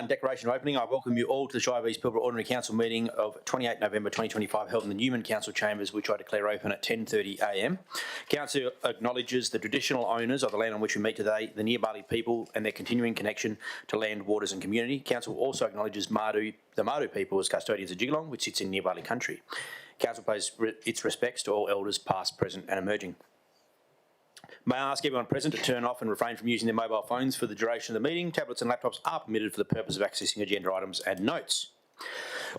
1, declaration of opening. I welcome you all to the Shire of East Pilbara Ordinary Council meeting of 28 November 2025 held in the Newman Council Chambers, which I declare open at 10:30 a.m. Council acknowledges the traditional owners of the land on which we meet today, the Nyiyaparli people and their continuing connection to land, waters and community. Council also acknowledges the Madu people as custodians of Jigalong, which sits in Nyiyaparli country. Council pays its respects to all elders past, present and emerging. May I ask everyone present to turn off and refrain from using their mobile phones for the duration of the meeting. Tablets and laptops are permitted for the purpose of accessing agenda items and notes.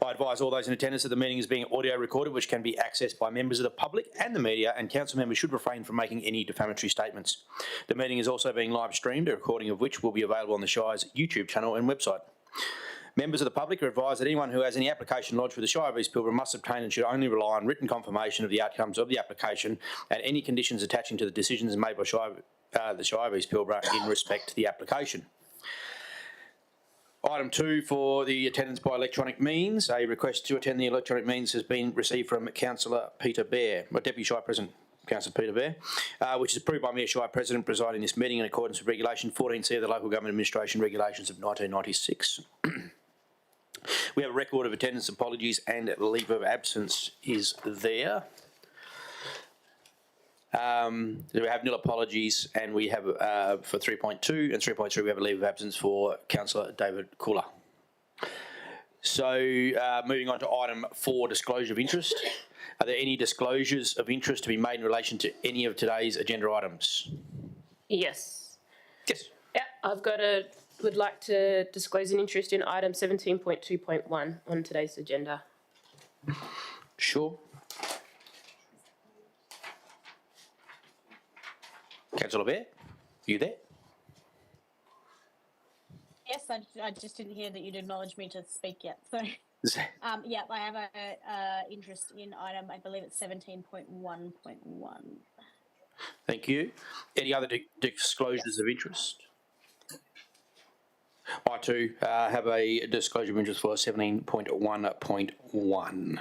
I advise all those in attendance that the meeting is being audio recorded, which can be accessed by members of the public and the media, and council members should refrain from making any defamatory statements. The meeting is also being live streamed, a recording of which will be available on the Shire's YouTube channel and website. Members of the public are advised that anyone who has any application lodged with the Shire of East Pilbara must obtain and should only rely on written confirmation of the outcomes of the application and any conditions attaching to the decisions made by the Shire of East Pilbara in respect to the application. Item 2 for the attendance by electronic means. A request to attend the electronic means has been received from Councillor Peter Bear, Deputy Shire President. Councillor Peter Bear, which is approved by me as Shire President presiding this meeting in accordance with Regulation 14C of the Local Government Administration Regulations of 1996. We have a record of attendance, apologies and leave of absence is there. We have nil apologies and we have for 3.2 and 3.3 we have a leave of absence for Councillor David Cooler. So moving on to item 4, disclosure of interest. Are there any disclosures of interest to be made in relation to any of today's agenda items? Yes. Yes. Yeah, would like to disclose an interest in item 17.2.1 on today's agenda. Sure. Councillor Bear, are you there? Yes, I just didn't hear that you'd acknowledged me to speak yet. So, yeah, I have a interest in item, I believe it's 17.1.1. Thank you. Any other disclosures of interest? I too have a disclosure of interest for 17.1.1.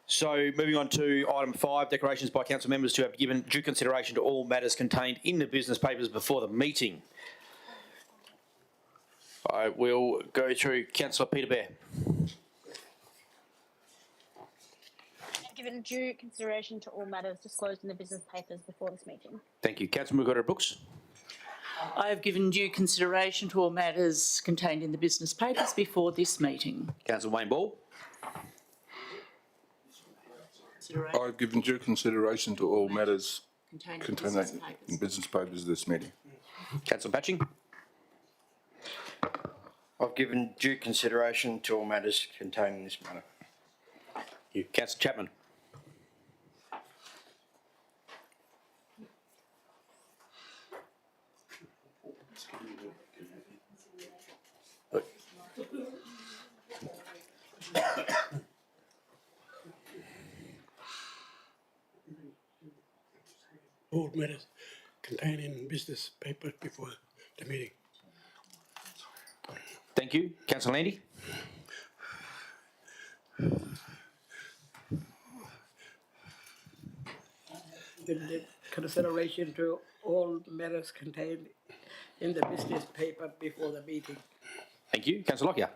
So moving on to item 5, declarations by council members to have given due consideration to all matters contained in the business papers before the meeting. I will go through Councillor Peter Bear. Given due consideration to all matters disclosed in the business papers before this meeting. Thank you. Councillor Mugota-Brooks. I have given due consideration to all matters contained in the business papers before this meeting. Councillor Wayne Ball. I've given due consideration to all matters contained in business papers this meeting. Councillor Patching. I've given due consideration to all matters contained in this matter. You. Councillor Chapman. All matters contained in business papers before the meeting. Thank you. Councillor Landy. Give consideration to all matters contained in the business paper before the meeting. Thank you. Councillor Lockyer.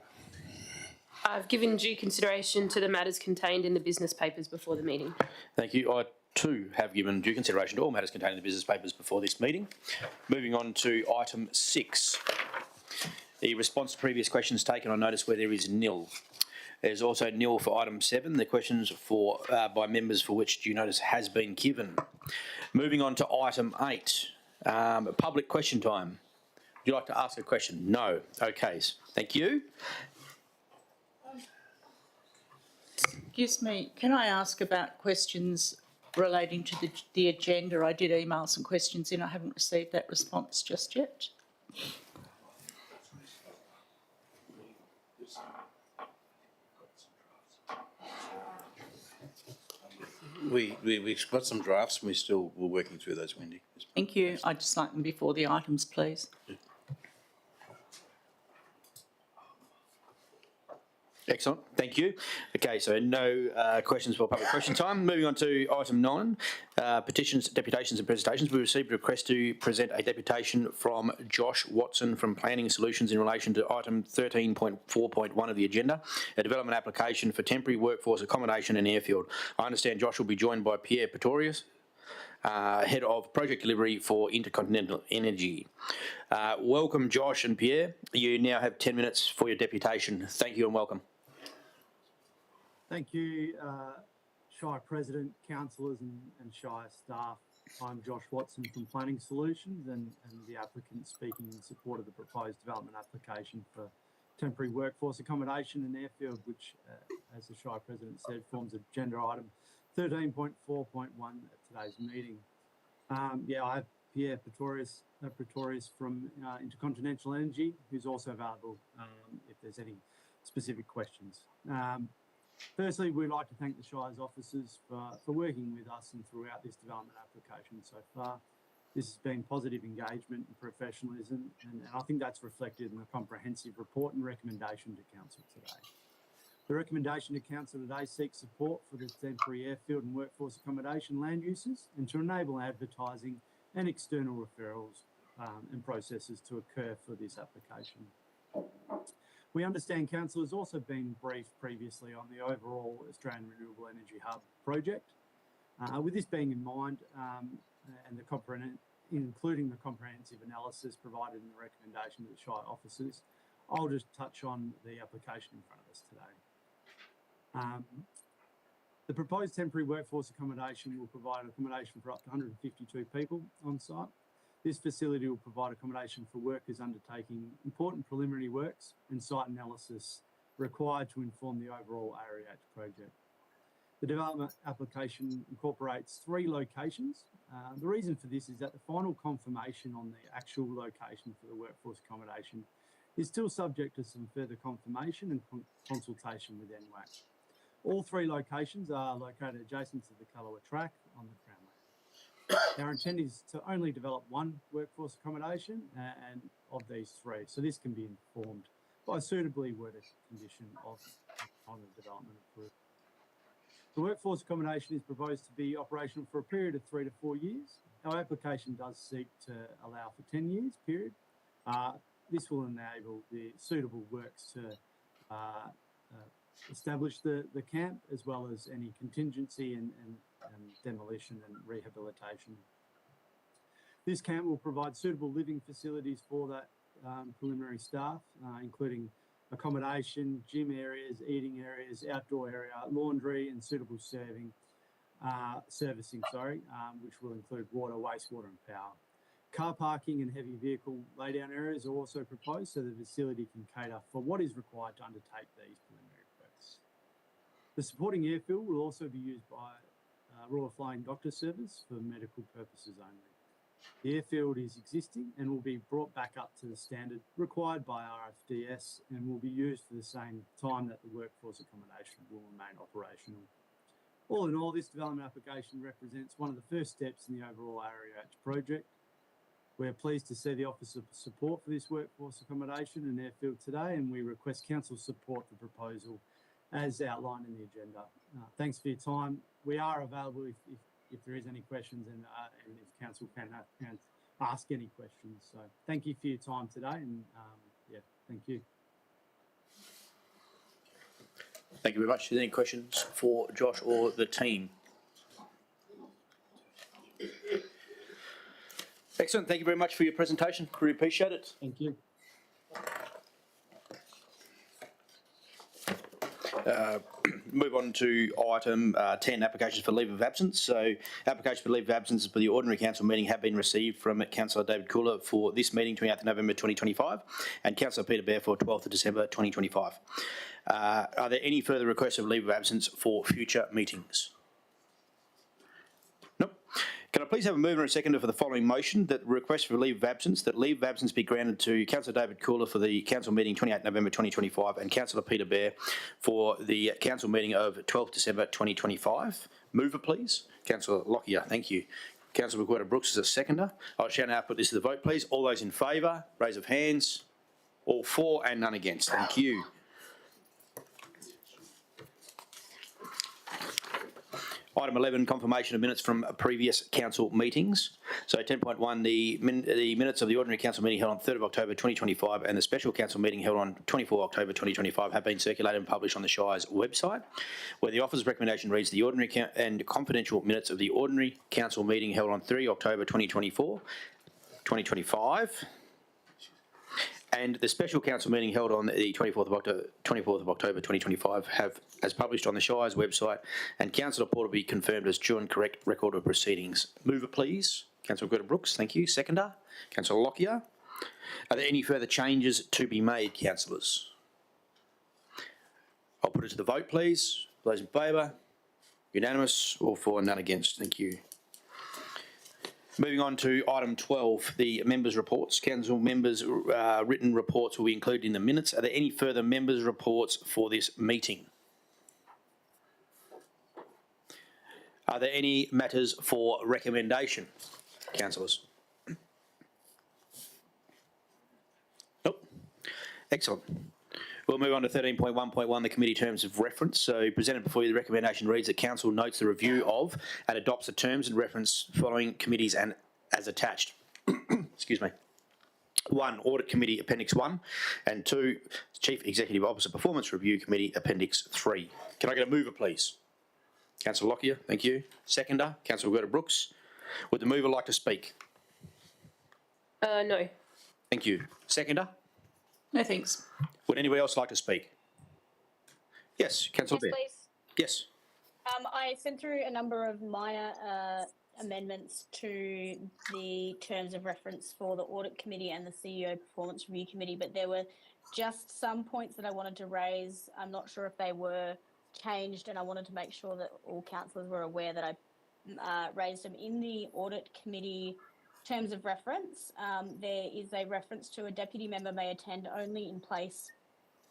I've given due consideration to the matters contained in the business papers before the meeting. Thank you. I too have given due consideration to all matters contained in the business papers before this meeting. Moving on to item 6. The response to previous questions taken on notice where there is nil. There's also nil for item 7, the questions for by members for which due notice has been given. Moving on to item 8, public question time. Would you like to ask a question? No. Okay. Thank you. Excuse me, can I ask about questions relating to the agenda? I did email some questions in. I haven't received that response just yet. We've got some drafts and we're working through those, Wendy. Thank you. I'd just like them before the items, please. Excellent, thank you. Okay, so no questions for public question time. Moving on to item 9, petitions, deputations and presentations. We received a request to present a deputation from Josh Watson from Planning Solutions in relation to item 13.4.1 of the agenda, a development application for temporary workforce accommodation in Airfield. I understand Josh will be joined by Pierre Pretorius, Head of Project Delivery for Intercontinental Energy. Welcome, Josh and Pierre. You now have 10 minutes for your deputation. Thank you and welcome. Thank you, Shire President, councillors and Shire staff. I'm Josh Watson from Planning Solutions and the applicant speaking in support of the proposed development application for temporary workforce accommodation in Airfield, which, as the Shire President said, forms agenda item 13.4.1 at today's meeting. I have Pierre Pretorius from Intercontinental Energy, who's also available if there's any specific questions. Firstly, we'd like to thank the Shire's officers for working with us and throughout this development application so far. This has been positive engagement and professionalism, and I think that's reflected in the comprehensive report and recommendation to Council today. The recommendation to Council today seeks support for the temporary airfield and workforce accommodation land uses and to enable advertising and external referrals and processes to occur for this application. We understand Council has also been briefed previously on the overall Australian Renewable Energy Hub project. With this being in mind, and including the comprehensive analysis provided in the recommendation to the Shire officers, I'll just touch on the application in front of us today. The proposed temporary workforce accommodation will provide accommodation for up to 152 people on site. This facility will provide accommodation for workers undertaking important preliminary works and site analysis required to inform the overall AREH project. The development application incorporates 3 locations. The reason for this is that the final confirmation on the actual location for the workforce accommodation is still subject to some further confirmation and consultation with NWAC. All 3 locations are located adjacent to the Calloway track on the Crown Land. Our intent is to only develop 1 workforce accommodation and of these 3, so this can be informed by a suitably worded condition on the development approval. The workforce accommodation is proposed to be operational for a period of 3 to 4 years. Our application does seek to allow for 10 years period. This will enable the suitable works to establish the camp, as well as any contingency and demolition and rehabilitation. This camp will provide suitable living facilities for that preliminary staff, including accommodation, gym areas, eating areas, outdoor area, laundry and suitable servicing, which will include water, wastewater and power. Car parking and heavy vehicle laydown areas are also proposed so the facility can cater for what is required to undertake these preliminary works. The supporting airfield will also be used by Royal Flying Doctor Service for medical purposes only. The airfield is existing and will be brought back up to the standard required by RFDS and will be used for the same time that the workforce accommodation will remain operational. All in all, this development application represents one of the first steps in the overall AREH project. We're pleased to see the Office of Support for this workforce accommodation and airfield today, and we request Council support the proposal as outlined in the agenda. Thanks for your time. We are available if there is any questions and if Council can ask any questions. So thank you for your time today and thank you. Thank you very much. Is there any questions for Josh or the team? Excellent. Thank you very much for your presentation. Really appreciate it. Thank you. Move on to item 10, applications for leave of absence. So applications for leave of absence for the ordinary council meeting have been received from Councillor David Cooler for this meeting, 28th November 2025, and Councillor Peter Bear for 12th of December 2025. Are there any further requests of leave of absence for future meetings? Nope. Can I please have a mover and a seconder for the following motion, that request for leave of absence, that leave of absence be granted to Councillor David Cooler for the council meeting 28 November 2025 and Councillor Peter Bear for the council meeting of 12 December 2025. Mover, please. Councillor Lockyer, thank you. Councillor McWhirter-Brooks is a seconder. I shall now put this to the vote, please. All those in favour, raise of hands. All for and none against. Thank you. Item 11, confirmation of minutes from previous council meetings. So 10.1, the minutes of the ordinary council meeting held on 3rd of October 2025 and the special council meeting held on 24 October 2025 have been circulated and published on the Shire's website, where the officer's recommendation reads the ordinary and confidential minutes of the ordinary council meeting held on 3 October 2025 and the special council meeting held on the 24th of October 2025 have, as published on the Shire's website, and council report will be confirmed as true and correct record of proceedings. Move it, please. Councillor Greta-Brooks, thank you. Seconder, Councillor Lockyer. Are there any further changes to be made, councillors? I'll put it to the vote, please. Those in favour? Unanimous. All for, none against. Thank you. Moving on to item 12, the members' reports. Council members' written reports will be included in the minutes. Are there any further members' reports for this meeting? Are there any matters for recommendation, councillors? Nope. Excellent. We'll move on to 13.1.1, the committee terms of reference. So presented before you, the recommendation reads that council notes the review of and adopts the terms and reference following committees and as attached. Excuse me. 1, Audit Committee Appendix 1 and 2, Chief Executive Officer Performance Review Committee Appendix 3. Can I get a mover, please? Councillor Lockyer, thank you. Seconder, Councillor Greta-Brooks. Would the mover like to speak? No. Thank you. Seconder? No thanks. Would anybody else like to speak? Yes, Councillor Bear. Please. Yes. I sent through a number of minor amendments to the terms of reference for the Audit Committee and the CEO Performance Review Committee, but there were just some points that I wanted to raise. I'm not sure if they were changed, and I wanted to make sure that all councillors were aware that I raised them in the Audit Committee terms of reference. There is a reference to a deputy member may attend only in place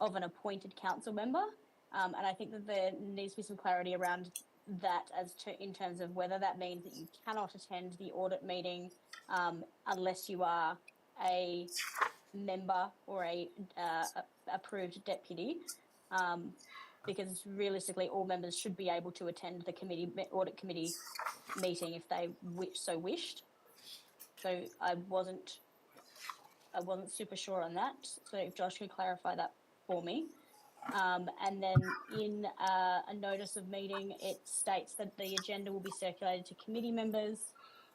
of an appointed council member. And I think that there needs to be some clarity around that as to in terms of whether that means that you cannot attend the audit meeting unless you are a member or a approved deputy. Because realistically, all members should be able to attend the audit committee meeting if they so wished. So I wasn't super sure on that. So if Josh could clarify that for me. And then in a notice of meeting, it states that the agenda will be circulated to committee members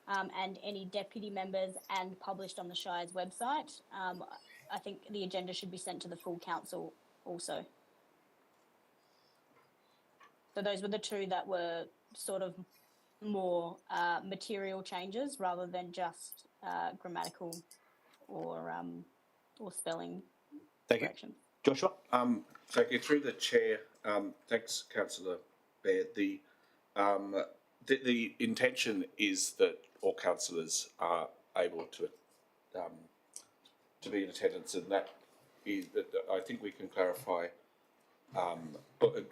and any deputy members and published on the Shire's website. I think the agenda should be sent to the full council also. So those were the two that were sort of more material changes rather than just grammatical or spelling corrections. Joshua? Thank you. Through the chair, thanks, Councillor Baird. The intention is that all councillors are able to be in attendance, and that is. I think we can clarify.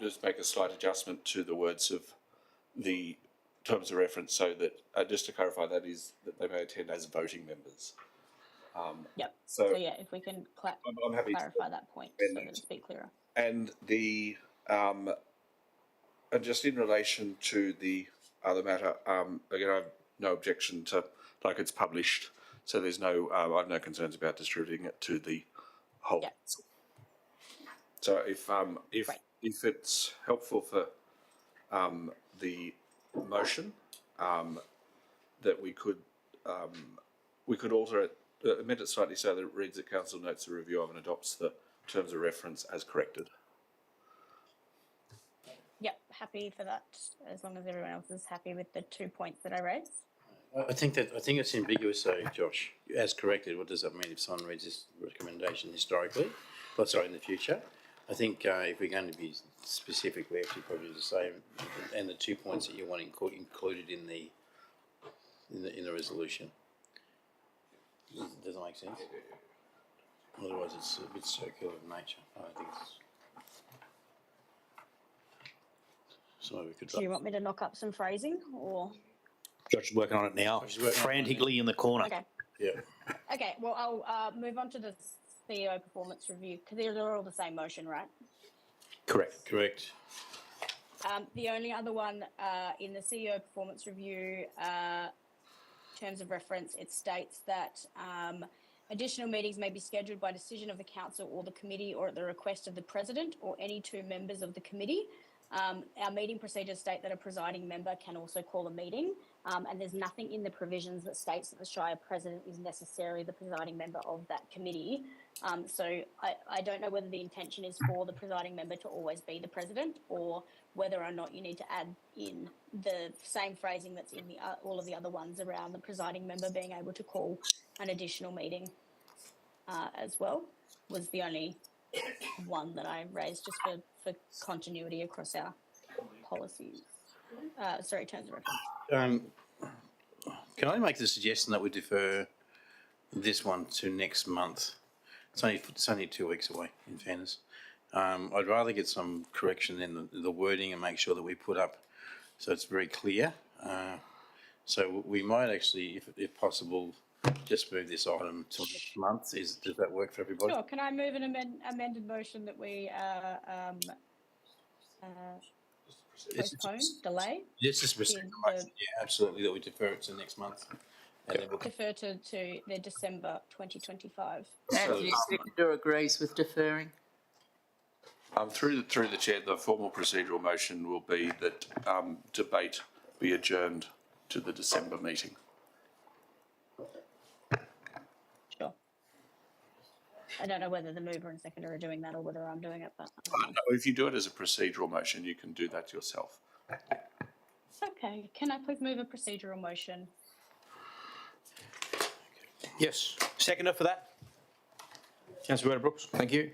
Just make a slight adjustment to the words of the terms of reference, so that just to clarify, that is that they may attend as voting members. Yep. So yeah, if we can I'm happy clarify that point so that it's a bit clearer. And the and just in relation to the other matter, again, I have no objection to like it's published, so there's no I have no concerns about distributing it to the whole. Yep. So if it's helpful for the motion, that we could alter it. Amend it slightly so that it reads that council notes the review of and adopts the terms of reference as corrected. Yep, happy for that, as long as everyone else is happy with the 2 points that I raised. I think it's ambiguous though, Josh. As corrected, what does that mean if someone reads this recommendation historically? In the future. I think if we're going to be specific, we actually probably just say, and the 2 points that you want included in the resolution. Does that make sense? Otherwise, it's a bit circular in nature. I think it's. So we could. Do you want me to knock up some phrasing, or? Josh is working on it now, frantically in the corner. Okay. Yeah. Okay. Well, I'll move on to the CEO performance review because they're all the same motion, right? Correct. Correct. The only other one in the CEO performance review terms of reference, it states that additional meetings may be scheduled by decision of the council or the committee or at the request of the president or any two members of the committee. Our meeting procedures state that a presiding member can also call a meeting, and there's nothing in the provisions that states that the Shire president is necessarily the presiding member of that committee. So I don't know whether the intention is for the presiding member to always be the president, or whether or not you need to add in the same phrasing that's in the all of the other ones around the presiding member being able to call an additional meeting as well, was the only one that I raised just for continuity across our policies. Terms of reference. Can I make the suggestion that we defer this one to next month? It's only 2 weeks away, in fairness. I'd rather get some correction in the wording and make sure that we put up so it's very clear. So we might actually, if possible, just move this item till next month. Does that work for everybody? Sure. Can I move an amended motion that we postpone, delay? Yes, just proceed. Yeah, absolutely, that we defer it to next month. And then we'll Defer to the December 2025. Anthony Seconder agrees with deferring. Through the chair, the formal procedural motion will be that debate be adjourned to the December meeting. Sure. I don't know whether the mover and seconder are doing that or whether I'm doing it, but If you do it as a procedural motion, you can do that yourself. okay. Can I please move a procedural motion? Yes. Seconder for that? Councillor Brooks, thank you.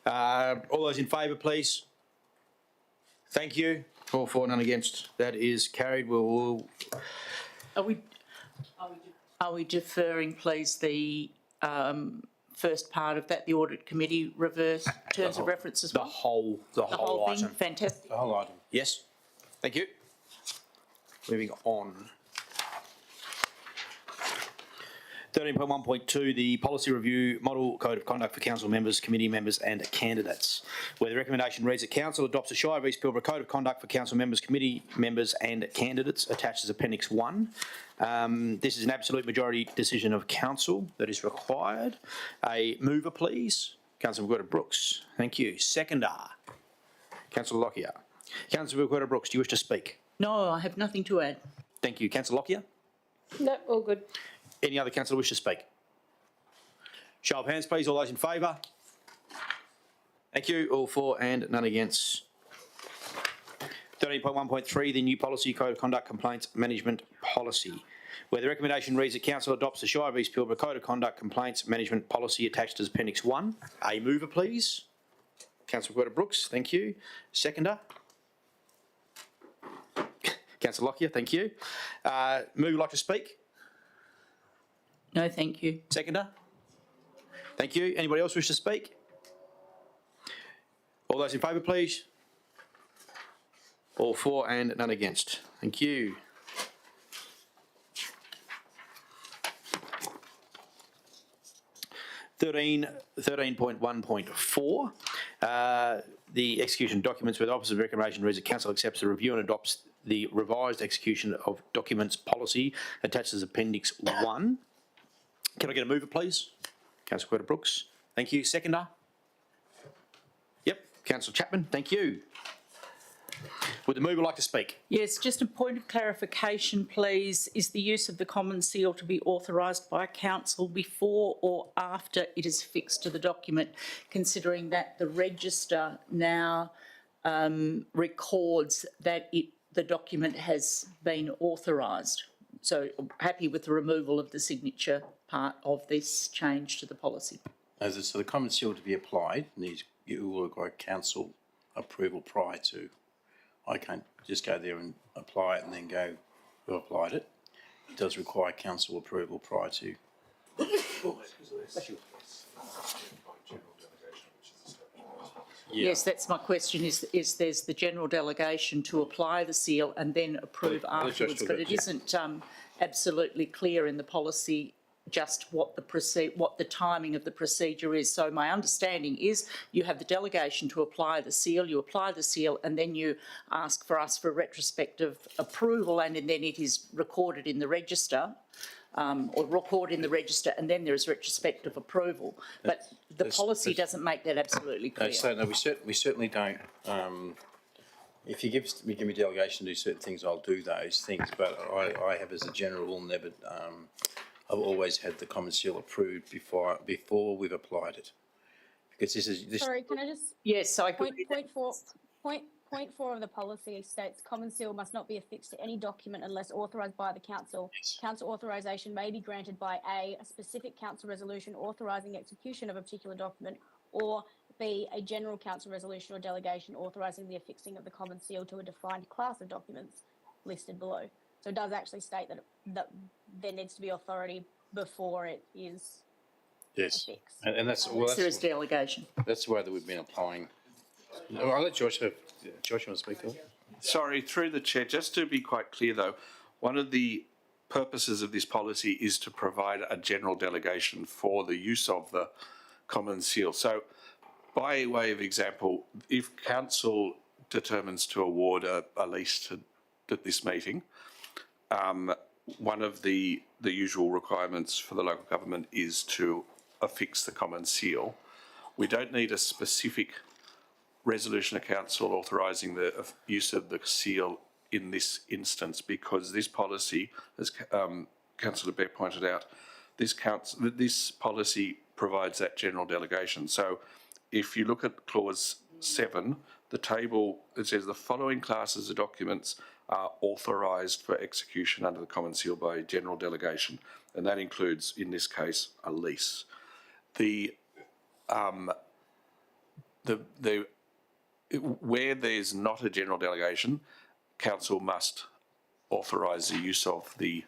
All those in favour, please. Thank you. All for, none against. That is carried. We'll. Are we deferring, please, the first part of that, the audit committee reverse terms of reference as well? The whole thing, item. fantastic. the whole item. Yes. Thank you. Moving on. 13.1.2, the policy review model code of conduct for council members, committee members and candidates, where the recommendation reads that council adopts a Shire of East Pilbara code of conduct for council members, committee members and candidates attached as Appendix 1. This is an absolute majority decision of council that is required. A mover, please. Councillor Brooks. Thank you. Seconder. Councillor Lockyer. Councillor Brooks, do you wish to speak? No, I have nothing to add. Thank you. Councillor Lockyer. No, all good. Any other councillor wish to speak? Show of hands, please. All those in favour? Thank you. All for and none against. 13.1.3, the new policy code of conduct complaints management policy, where the recommendation reads that council adopts the Shire of East Pilbara code of conduct complaints management policy attached as Appendix 1. A mover, please. Councillor Brooks, thank you. Seconder. Councillor Lockyer, thank you. Mover like to speak? No, thank you. Seconder? Thank you. Anybody else wish to speak? All those in favour, please. All for and none against. Thank you. Thirteen point 1.4. The execution documents where the opposite recommendation reads that council accepts the review and adopts the revised execution of documents policy attached as Appendix 1. Can I get a mover, please? Councillor Brooks. Thank you. Seconder? Yep. Councillor Chapman. Thank you. Would the mover like to speak? Yes, just a point of clarification, please. Is the use of the common seal to be authorised by council before or after it is fixed to the document, considering that the register now records that the document has been authorised? So happy with the removal of the signature part of this change to the policy. So the common seal to be applied you will require council approval prior to. I can't just go there and apply it and then go, who applied it? It does require council approval prior to. Yes, that's my question, is there's the general delegation to apply the seal and then approve afterwards, but it isn't absolutely clear in the policy just what the timing of the procedure is. So my understanding is you have the delegation to apply the seal, you apply the seal, and then you ask for us for retrospective approval, and then it is recorded in the register. Or record in the register, and then there is retrospective approval. But the policy doesn't make that absolutely clear. So no, we certainly don't. If you give me delegation to do certain things, I'll do those things. But I have, as a general rule, never. I've always had the common seal approved before we've applied it, because this. Sorry, can I just? Yes, I Point four of the policy states common seal must not be affixed to any document unless authorised by the council. Yes. Council authorisation may be granted by A, a specific council resolution authorising execution of a particular document, or B, a general council resolution or delegation authorising the affixing of the common seal to a defined class of documents listed below. So it does actually state that there needs to be authority before it is affixed. and that's there is delegation. That's the way that we've been applying. I'll let Josh have. Josh, you want to speak to it? Sorry, through the chair, just to be quite clear though, one of the purposes of this policy is to provide a general delegation for the use of the common seal. So by way of example, if council determines to award a lease at this meeting, one of the usual requirements for the local government is to affix the common seal. We don't need a specific resolution of council authorising the use of the seal in this instance, because this policy, as Councillor Beck pointed out, this policy provides that general delegation. So if you look at clause 7, the table, it says the following classes of documents are authorised for execution under the common seal by general delegation, and that includes, in this case, a lease. Where there's not a general delegation, council must authorise the use of the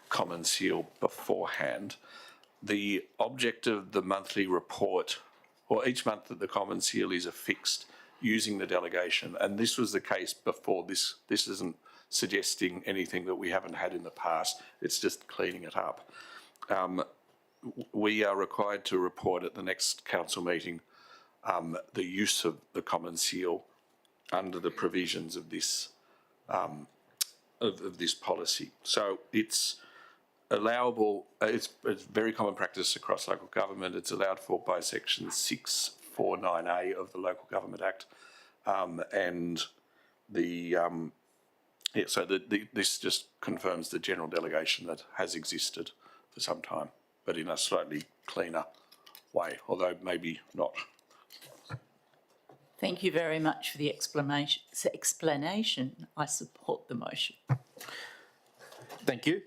common seal beforehand. The object of the monthly report, or each month that the common seal is affixed using the delegation, and this was the case before. This isn't suggesting anything that we haven't had in the past, it's just cleaning it up. We are required to report at the next council meeting the use of the common seal under the provisions of this of this policy. So it's allowable. It's very common practice across local government. It's allowed for by section 649A of the Local Government Act, and this just confirms the general delegation that has existed for some time, but in a slightly cleaner way, although maybe not. Thank you very much for the explanation. I support the motion. Thank you.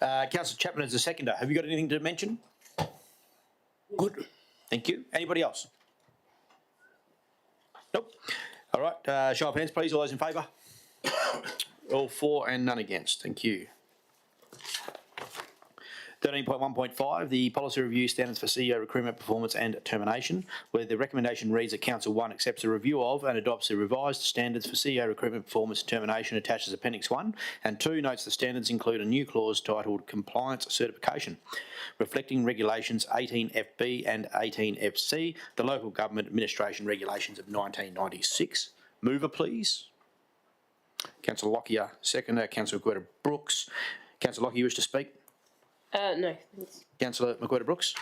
Councillor Chapman as the seconder. Have you got anything to mention? Good. Thank you. Anybody else? Nope. All right. Show of hands, please. All those in favour? All for and none against. Thank you. 13.1.5, the policy review standards for CEO recruitment, performance and termination, where the recommendation reads that Council 1 accepts a review of and adopts the revised standards for CEO recruitment, performance and termination attached as Appendix 1, and 2 notes the standards include a new clause titled Compliance Certification, reflecting regulations 18FB and 18FC, the Local Government Administration Regulations of 1996. Mover, please. Councillor Lockyer, seconder. Councillor McWhirter-Brooks. Councillor Lockyer, you wish to speak? No, thanks. Councillor McWhirter-Brooks.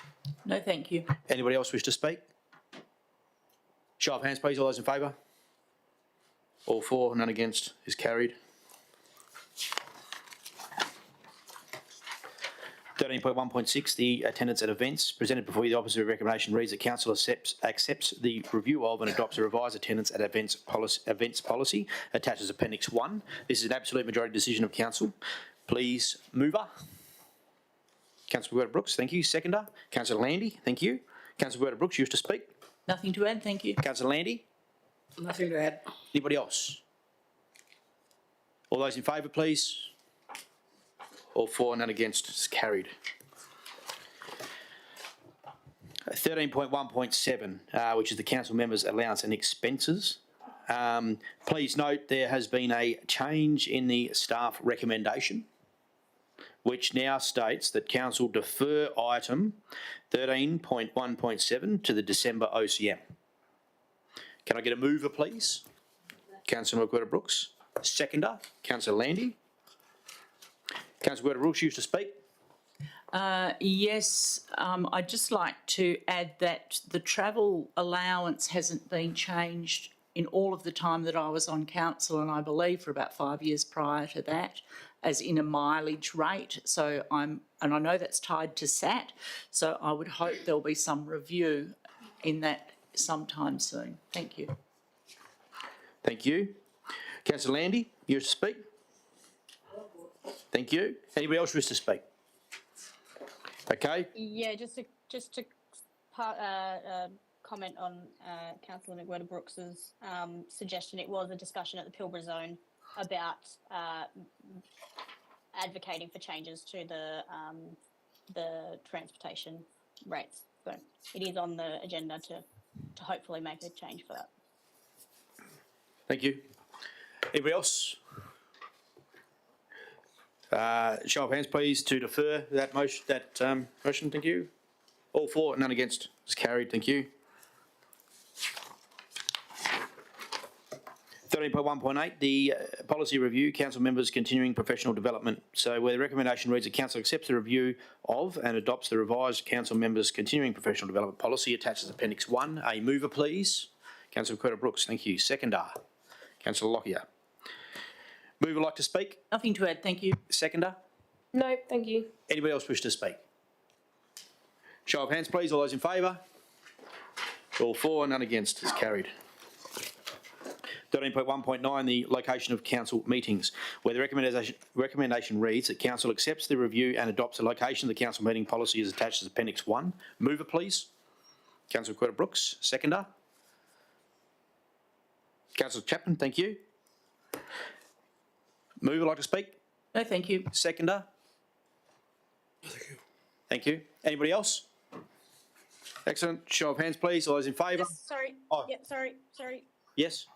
No, thank you. Anybody else wish to speak? Show of hands, please. All those in favour? All for, none against, is carried. 13.1.6, the attendance at events presented before you. The opposite recommendation reads that council accepts the review of and adopts a revised attendance at events policy attached as Appendix 1. This is an absolute majority decision of council. Please, mover. Councillor McWhirter-Brooks, thank you. Seconder. Councillor Landy, thank you. Councillor McWhirter-Brooks, you wish to speak? Nothing to add, thank you. Councillor Landy? Nothing to add. Anybody else? All those in favour, please. All for, none against, is carried. 13.1.7, which is the council members' allowance and expenses. Please note there has been a change in the staff recommendation, which now states that council defer item 13.1.7 to the December OCM. Can I get a mover, please? Councillor McWhirter-Brooks. Seconder, Councillor Landy. Councillor McWhirter-Brooks, you to speak. Yes, I'd just like to add that the travel allowance hasn't been changed in all of the time that I was on council, and I believe for about 5 years prior to that, as in a mileage rate. So and I know that's tied to SAT, so I would hope there'll be some review in that sometime soon. Thank you. Thank you. Councillor Landy, you to speak. Thank you. Anybody else wish to speak? Okay. Yeah, just to comment on Councillor McWhirter-Brooks's suggestion. It was a discussion at the Pilbara zone about advocating for changes to the transportation rates. So it is on the agenda to hopefully make a change for that. Thank you. Anybody else? Show of hands, please, to defer that motion. Motion. Thank you. All for, none against. It's carried. Thank you. 13.1.8, the policy review, council members' continuing professional development. So where the recommendation reads that council accepts the review of and adopts the revised council members' continuing professional development policy attaches Appendix 1. A mover, please. Councillor McWhirter-Brooks, thank you. Seconder, Councillor Lockyer. Mover like to speak? Nothing to add, thank you. Seconder? No, thank you. Anybody else wish to speak? Show of hands, please. All those in favour? All for, none against. It's carried. 13.1.9, the location of council meetings, where the recommendation reads that council accepts the review and adopts the location of the council meeting policy as attached as Appendix 1. Mover, please. Councillor McWhirter-Brooks. Seconder. Councillor Chapman, thank you. Mover like to speak? No, thank you. Seconder? Thank you. Thank you. Anybody else? Excellent. Show of hands, please. All those in favour? Sorry. Oh. Yeah, sorry. Yes?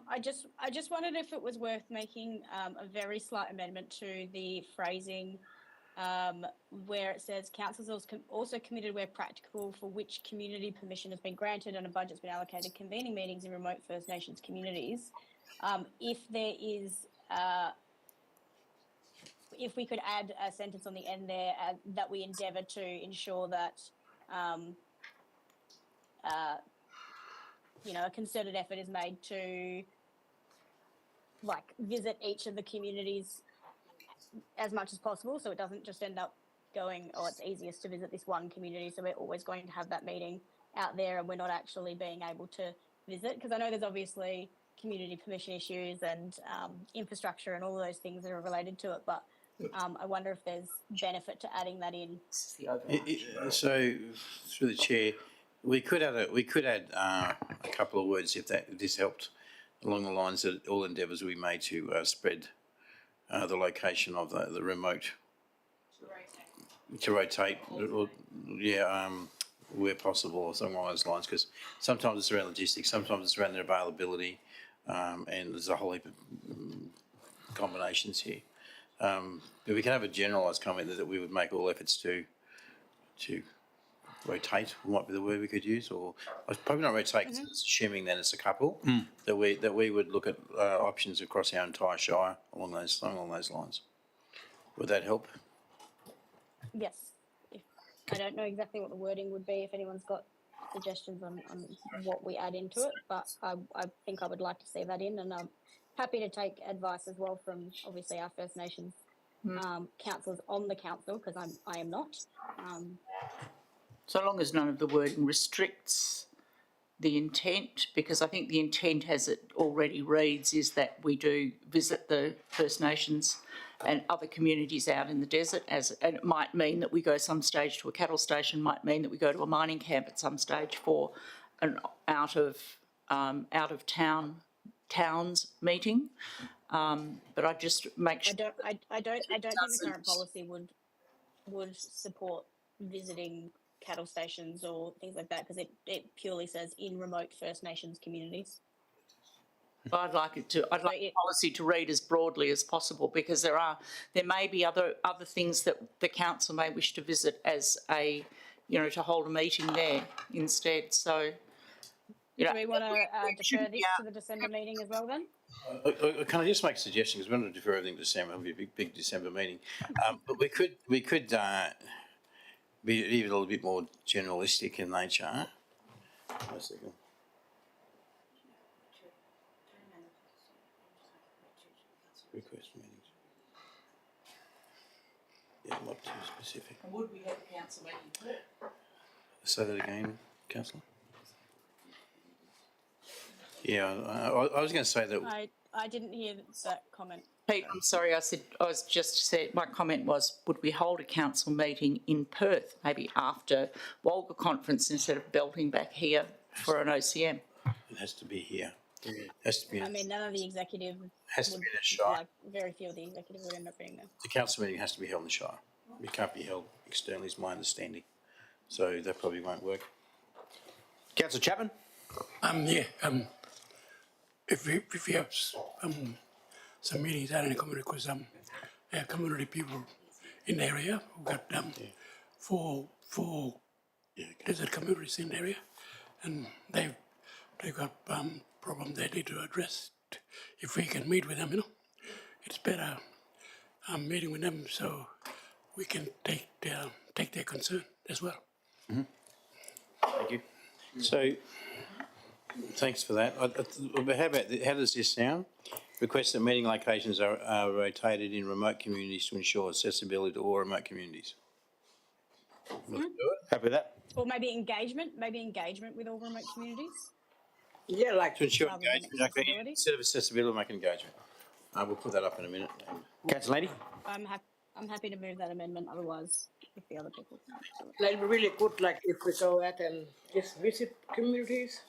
I just wondered if it was worth making a very slight amendment to the phrasing where it says council is also committed where practicable for which community permission has been granted and a budget's been allocated convening meetings in remote First Nations communities. If there is if we could add a sentence on the end there that we endeavour to ensure that a concerted effort is made to visit each of the communities as much as possible, so it doesn't just end up going, oh, it's easiest to visit this one community, so we're always going to have that meeting out there and we're not actually being able to visit, because I know there's obviously community permission issues and infrastructure and all of those things that are related to it, but I wonder if there's benefit to adding that in. So, through the chair, we could add a couple of words if this helped, along the lines that all endeavours we made to spread the location of the remote to rotate, where possible, or something along those lines. Because sometimes it's around logistics, sometimes it's around their availability, and there's a whole heap of combinations here. But we can have a generalised comment that we would make all efforts to rotate, might be the word we could use, or probably not rotate, because it's assuming then it's a couple, that we would look at options across our entire Shire along those lines. Would that help? Yes. I don't know exactly what the wording would be if anyone's got suggestions on what we add into it, but I think I would like to see that in, and I'm happy to take advice as well from obviously our First Nations councillors on the council, because I am not. So long as none of the wording restricts the intent, because I think the intent as it already reads is that we do visit the First Nations and other communities out in the desert, and it might mean that we go some stage to a cattle station, might mean that we go to a mining camp at some stage for an out of towns meeting. But I just make sure. I don't think the current policy would support visiting cattle stations or things like that, because it purely says in remote First Nations communities. I'd like the policy to read as broadly as possible, because there may be other things that the council may wish to visit as a, to hold a meeting there instead. So, Do we want to defer this to the December meeting as well then? Can I just make a suggestion? Because we want to defer everything to December. It'll be a big December meeting. But we could be even a little bit more generalistic in nature. One second. Request meetings. Yeah, not too specific. And would we have a council meeting? Say that again, councillor. Yeah, I was going to say that. I didn't hear that comment. Pete, I'm sorry, my comment was, would we hold a council meeting in Perth, maybe after Walga conference, instead of belting back here for an OCM? It has to be here. It has to be. I mean, none of the executive has to would, be in the Shire. like, very few of the executive would end up being there. The council meeting has to be held in the Shire. It can't be held externally, is my understanding. So that probably won't work. Councillor Chapman? If we have some meetings out in the community, because there are community people in the area. We've got four desert communities in the area, and they've got problems they need to address. If we can meet with them, it's better meeting with them so we can take their concern as well. Mm-hmm. Thank you. So, thanks for that. How does this sound? Request that meeting locations are rotated in remote communities to ensure accessibility to all remote communities. Mm-hmm. Happy with that? Or maybe engagement with all remote communities. Yeah, like To ensure Rather than engagement, okay, accessibility. instead of accessibility, make engagement. We'll put that up in a minute. Councillor Lady? I'm happy to move that amendment. Otherwise, if the other people can't do it. like really good, like if we go out and just visit communities,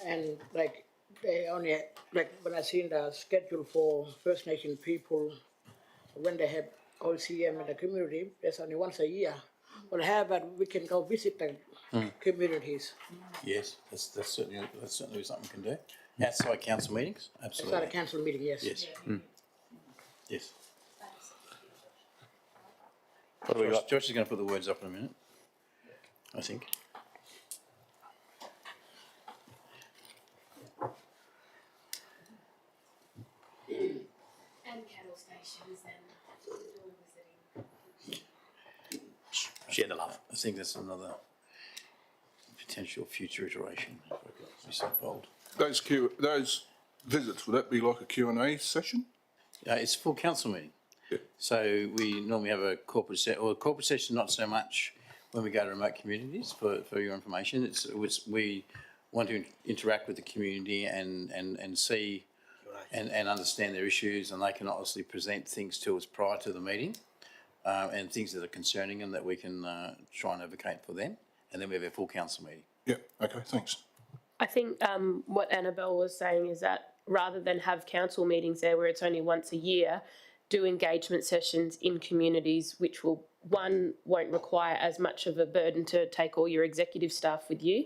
and like they only like when I seen the schedule for First Nation people when they have OCM in the community, there's only once a year. Well, how about we can go visit the communities? Yes, that's certainly something we can do. Outside council meetings, It's absolutely. not a council meeting, yes. Yes. Yes. What do we got? Josh is going to put the words up in a minute, I think. And cattle stations and Share the love. I think that's another potential future iteration, if I could be so bold. Those visits, would that be like a Q&A session? It's a full council meeting. Yeah. So we normally have a corporate session, not so much when we go to remote communities, for your information. We want to interact with the community and see and understand their issues, and they can obviously present things to us prior to the meeting, and things that are concerning them that we can try and advocate for them. And then we have a full council meeting. Yeah, okay, thanks. I think what Annabelle was saying is that rather than have council meetings there where it's only once a year, do engagement sessions in communities, which won't require as much of a burden to take all your executive staff with you.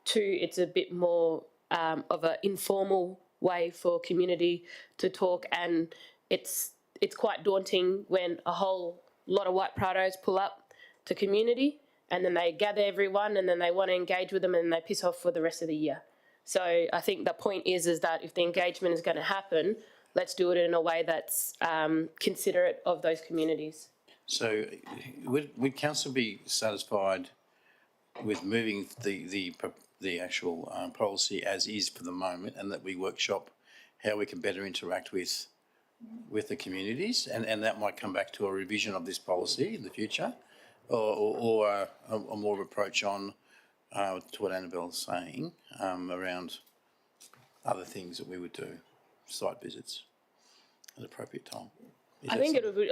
Two, it's a bit more of an informal way for community to talk, and it's quite daunting when a whole lot of white prados pull up to community and then they gather everyone and then they want to engage with them and they piss off for the rest of the year. So I think the point is that if the engagement is going to happen, let's do it in a way that's considerate of those communities. So would council be satisfied with moving the actual policy as is for the moment, and that we workshop how we can better interact with the communities, and that might come back to a revision of this policy in the future, or a more of approach on to what Annabelle's saying around other things that we would do, site visits at an appropriate time. I think it would be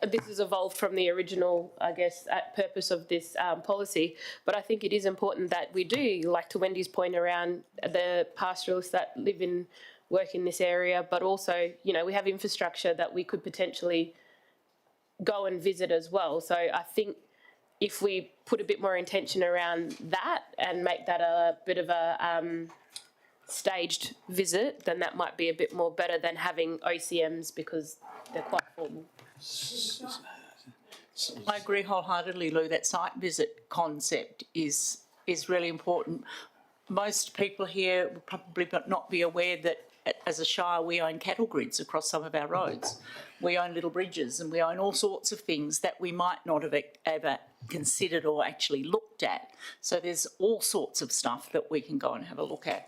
this has evolved from the original, I guess, purpose of this policy, but I think it is important that we do, like to Wendy's point around the pastoralists that live in, work in this area, but also, we have infrastructure that we could potentially go and visit as well. So I think if we put a bit more intention around that and make that a bit of a staged visit, then that might be a bit more better than having OCMs because they're quite formal. I agree wholeheartedly, Lou. That site visit concept is really important. Most people here will probably not be aware that as a shire we own cattle grids across some of our roads. We own little bridges and we own all sorts of things that we might not have ever considered or actually looked at. So there's all sorts of stuff that we can go and have a look at.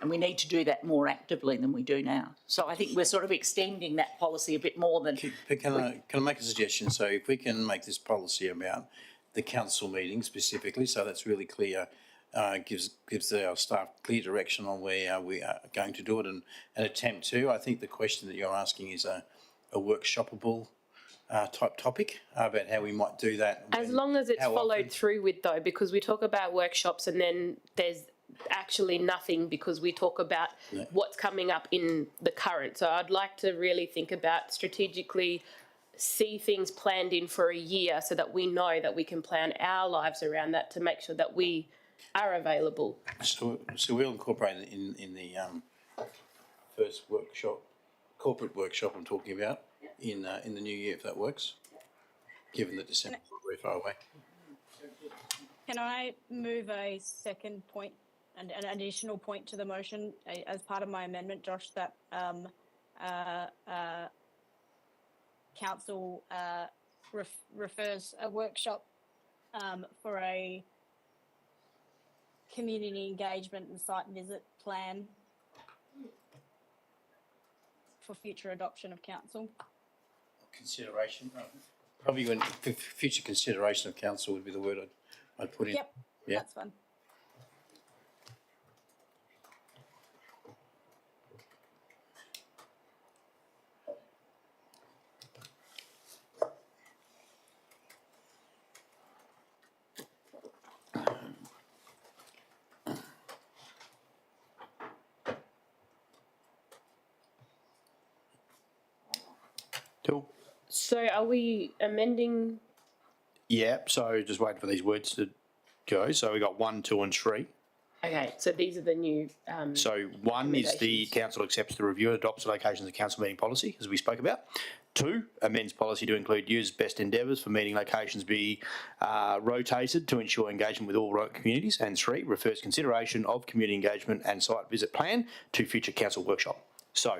And we need to do that more actively than we do now. So I think we're sort of extending that policy a bit more than... Can I make a suggestion? So if we can make this policy about the council meeting specifically, so that's really clear, gives our staff clear direction on where we are going to do it and attempt to. I think the question that you're asking is a workshopable type topic about how we might do that. As long as it's followed through with, though, because we talk about workshops and then there's actually nothing because we talk about what's coming up in the current. So I'd like to really think about strategically see things planned in for a year so that we know that we can plan our lives around that to make sure that we are available. So we'll incorporate it in the first workshop, corporate workshop I'm talking about in the new year, if that works, given that December is very far away. Can I move a second point, and an additional point to the motion as part of my amendment, Josh, that council refers a workshop for a community engagement and site visit plan for future adoption of council. Consideration, probably when future consideration of council would be the word I'd put in. Yep, yeah. That's fun. Cool. So are we amending? Yeah, so just waiting for these words to go. So we got 1, 2 and 3. Okay, so these are the new. So 1 is the council accepts the review and adopts the locations of council meeting policy, as we spoke about. 2, amends policy to include use best endeavours for meeting locations be rotated to ensure engagement with all communities. And 3, refers consideration of community engagement and site visit plan to future council workshop. So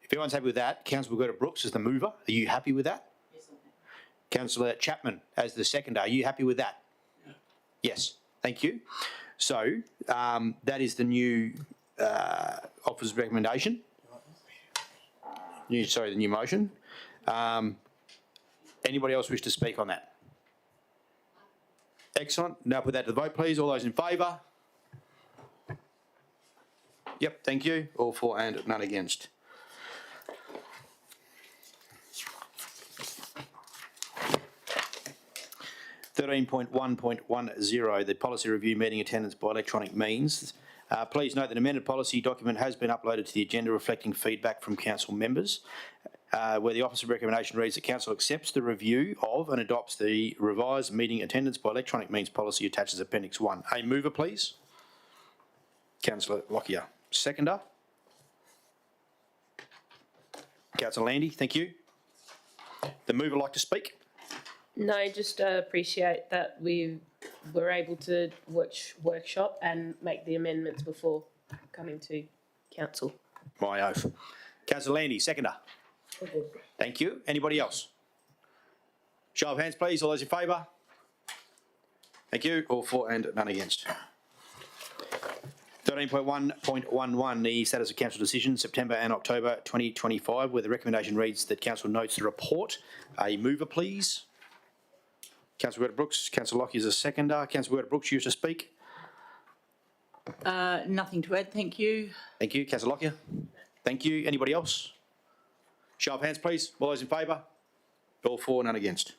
if everyone's happy with that, Councillor Roberta Brooks as the mover. Are you happy with that? Yes, I am. Councillor Chapman as the seconder. Are you happy with that? Yeah. Yes, thank you. So that is the new officer's recommendation. The new motion. Anybody else wish to speak on that? Excellent. Now put that to the vote, please. All those in favour? Yep, thank you. All for and none against. (13.1.10) the policy review meeting attendance by electronic means. Please note that an amended policy document has been uploaded to the agenda reflecting feedback from council members, where the officer recommendation reads that council accepts the review of and adopts the revised meeting attendance by electronic means policy attached as Appendix 1. A mover, please. Councillor Lockyer. Seconder. Councillor Landy, thank you. The mover like to speak? No, just appreciate that we were able to workshop and make the amendments before coming to council. My oath. Councillor Landy, seconder. Thank you. Anybody else? Show of hands, please. All those in favour? Thank you. All for and none against. 13.1.11, the status of council decision, September and October 2025, where the recommendation reads that council notes the report. A mover, please. Councillor Roberta Brooks. Councillor Lockyer is a seconder. Councillor Roberta Brooks, you wish to speak? Nothing to add, thank you. Thank you. Councillor Lockyer. Thank you. Anybody else? Show of hands, please. All those in favour? All for, none against.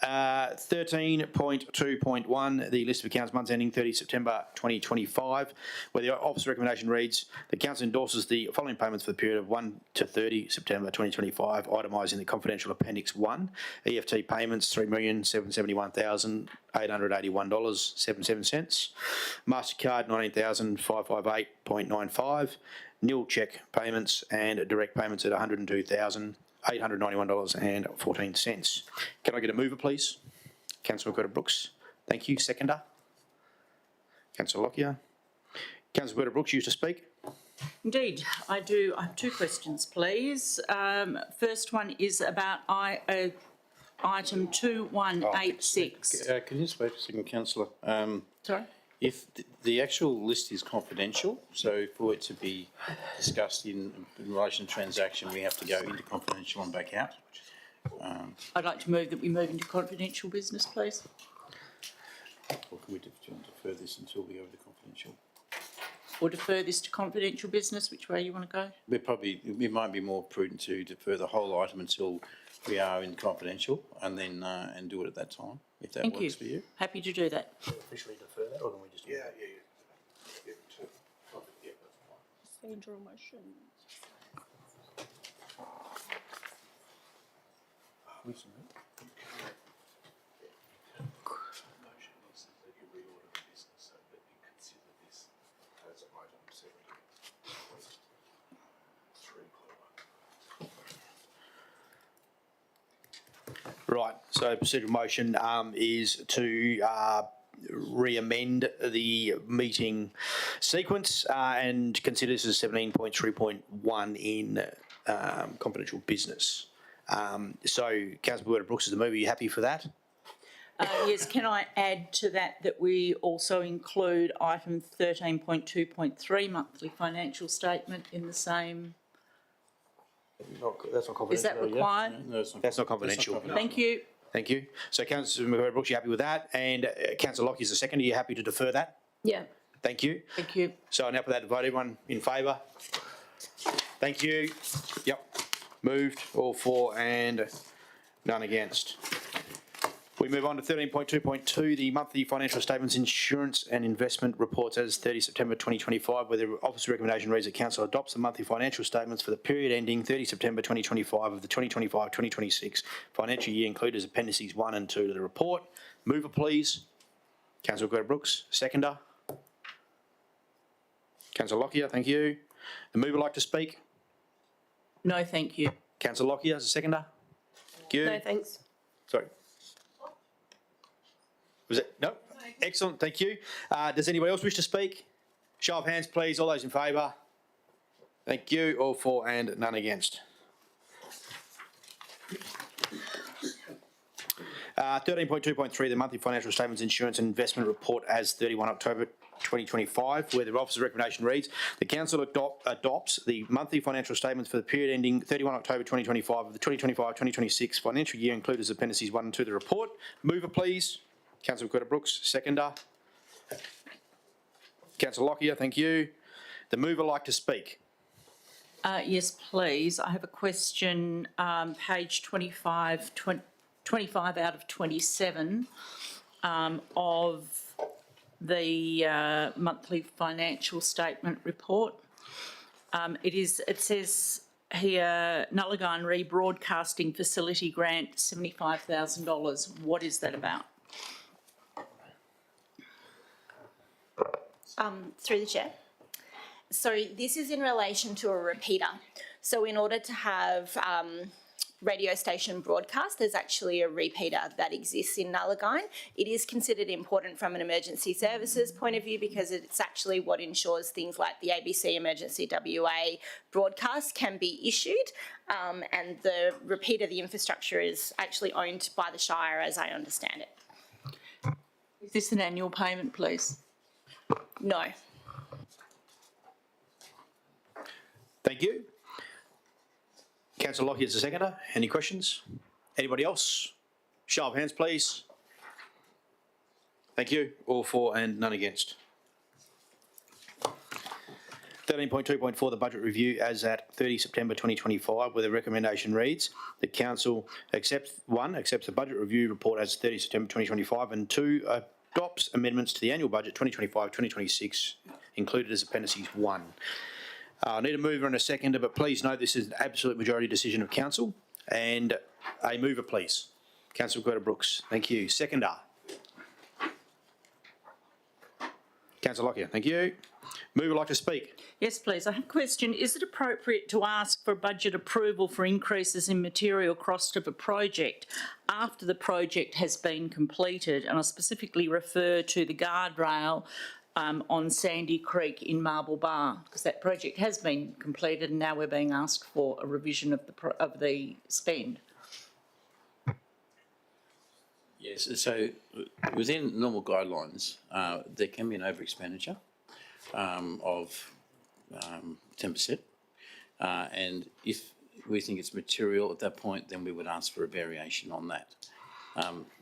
13.2.1, the list of accounts months ending 30 September 2025, where the office recommendation reads, the council endorses the following payments for the period of 1 to 30 September 2025, itemising the confidential appendix 1, EFT payments $3,771,881.77, MasterCard $19,558.95, nil cheque payments and direct payments at $102,891.14. Can I get a mover, please? Councillor Brooks. Thank you. Seconder? Councillor Lockyer. Councillor Brooks, you to speak. Indeed, I do. I have two questions, please. First one is about item 2186. Can you just wait a second, councillor? Sorry? If the actual list is confidential, so for it to be discussed in relation to transaction, we have to go into confidential and back out. I'd like to move that we move into confidential business, please. Or can we defer this until we go to the confidential? Or defer this to confidential business, which way you want to go? It might be more prudent to defer the whole item until we are in confidential and then and do it at that time, if that works for you. Happy to do that. Officially defer that, or can we just do that? Procedural motion. Right, so procedural motion is to re-amend the meeting sequence and consider this as 17.3.1 in confidential business. So, Councillor Brooks is the mover. Are you happy for that? Yes, can I add to that we also include item 13.2.3, monthly financial statement, in the same? That's not confidential. Is that required? No, That's not confidential. Thank you. Thank you. So, Councillor Brooks, you happy with that? And Councillor Lockie is the second. Are you happy to defer that? Yeah. Thank you. Thank you. So I now put that to vote. Everyone in favour? Thank you. Yep. Moved. All for and none against. We move on to 13.2.2, the monthly financial statements, insurance and investment reports as 30 September 2025, where the officer recommendation reads that council adopts the monthly financial statements for the period ending 30 September 2025 of the 2025-2026 financial year, included as appendices 1 and 2 to the report. Mover, please. Councillor Brooks. Seconder. Councillor Lockyer, thank you. The mover like to speak? No, thank you. Councillor Lockyer as a seconder? Thank you. No, thanks. Sorry. Was it? No? Excellent, thank you. Does anybody else wish to speak? Show of hands, please. All those in favour? Thank you. All for and none against. 13.2.3, the monthly financial statements, insurance and investment report as 31 October 2025, where the officer's recommendation reads, the council adopts the monthly financial statements for the period ending 31 October 2025 of the 2025-2026 financial year, included as appendices 1 and 2 to the report. Mover, please. Councillor Brooks. Seconder. Councillor Lockyer, thank you. The mover like to speak? Yes, please. I have a question, page 25 out of 27 of the monthly financial statement report. It says here, Nullagine Rebroadcasting Facility Grant, $75,000. What is that about? Through the chair. So this is in relation to a repeater. So in order to have radio station broadcast, there's actually a repeater that exists in Nullagine. It is considered important from an emergency services point of view because it's actually what ensures things like the ABC Emergency WA broadcast can be issued. And the repeater, the infrastructure, is actually owned by the Shire, as I understand it. Is this an annual payment, please? No. Thank you. Councillor Lockyer is the seconder. Any questions? Anybody else? Show of hands, please. Thank you. All for and none against. 13.2.4, the budget review as at 30 September 2025, where the recommendation reads that council accepts the budget review report as 30 September 2025, and 2, adopts amendments to the annual budget 2025-2026 included as appendices 1. I need a mover and a seconder, but please note this is an absolute majority decision of council. And a mover, please. Councillor Greta Brooks, thank you. Seconder. Councillor Lockyer, thank you. Mover like to speak? Yes, please. I have a question. Is it appropriate to ask for budget approval for increases in material cost of a project after the project has been completed? And I specifically refer to the guardrail on Sandy Creek in Marble Bar, because that project has been completed and now we're being asked for a revision of the spend. Yes, so within normal guidelines, there can be an over expenditure of 10%. And if we think it's material at that point, then we would ask for a variation on that.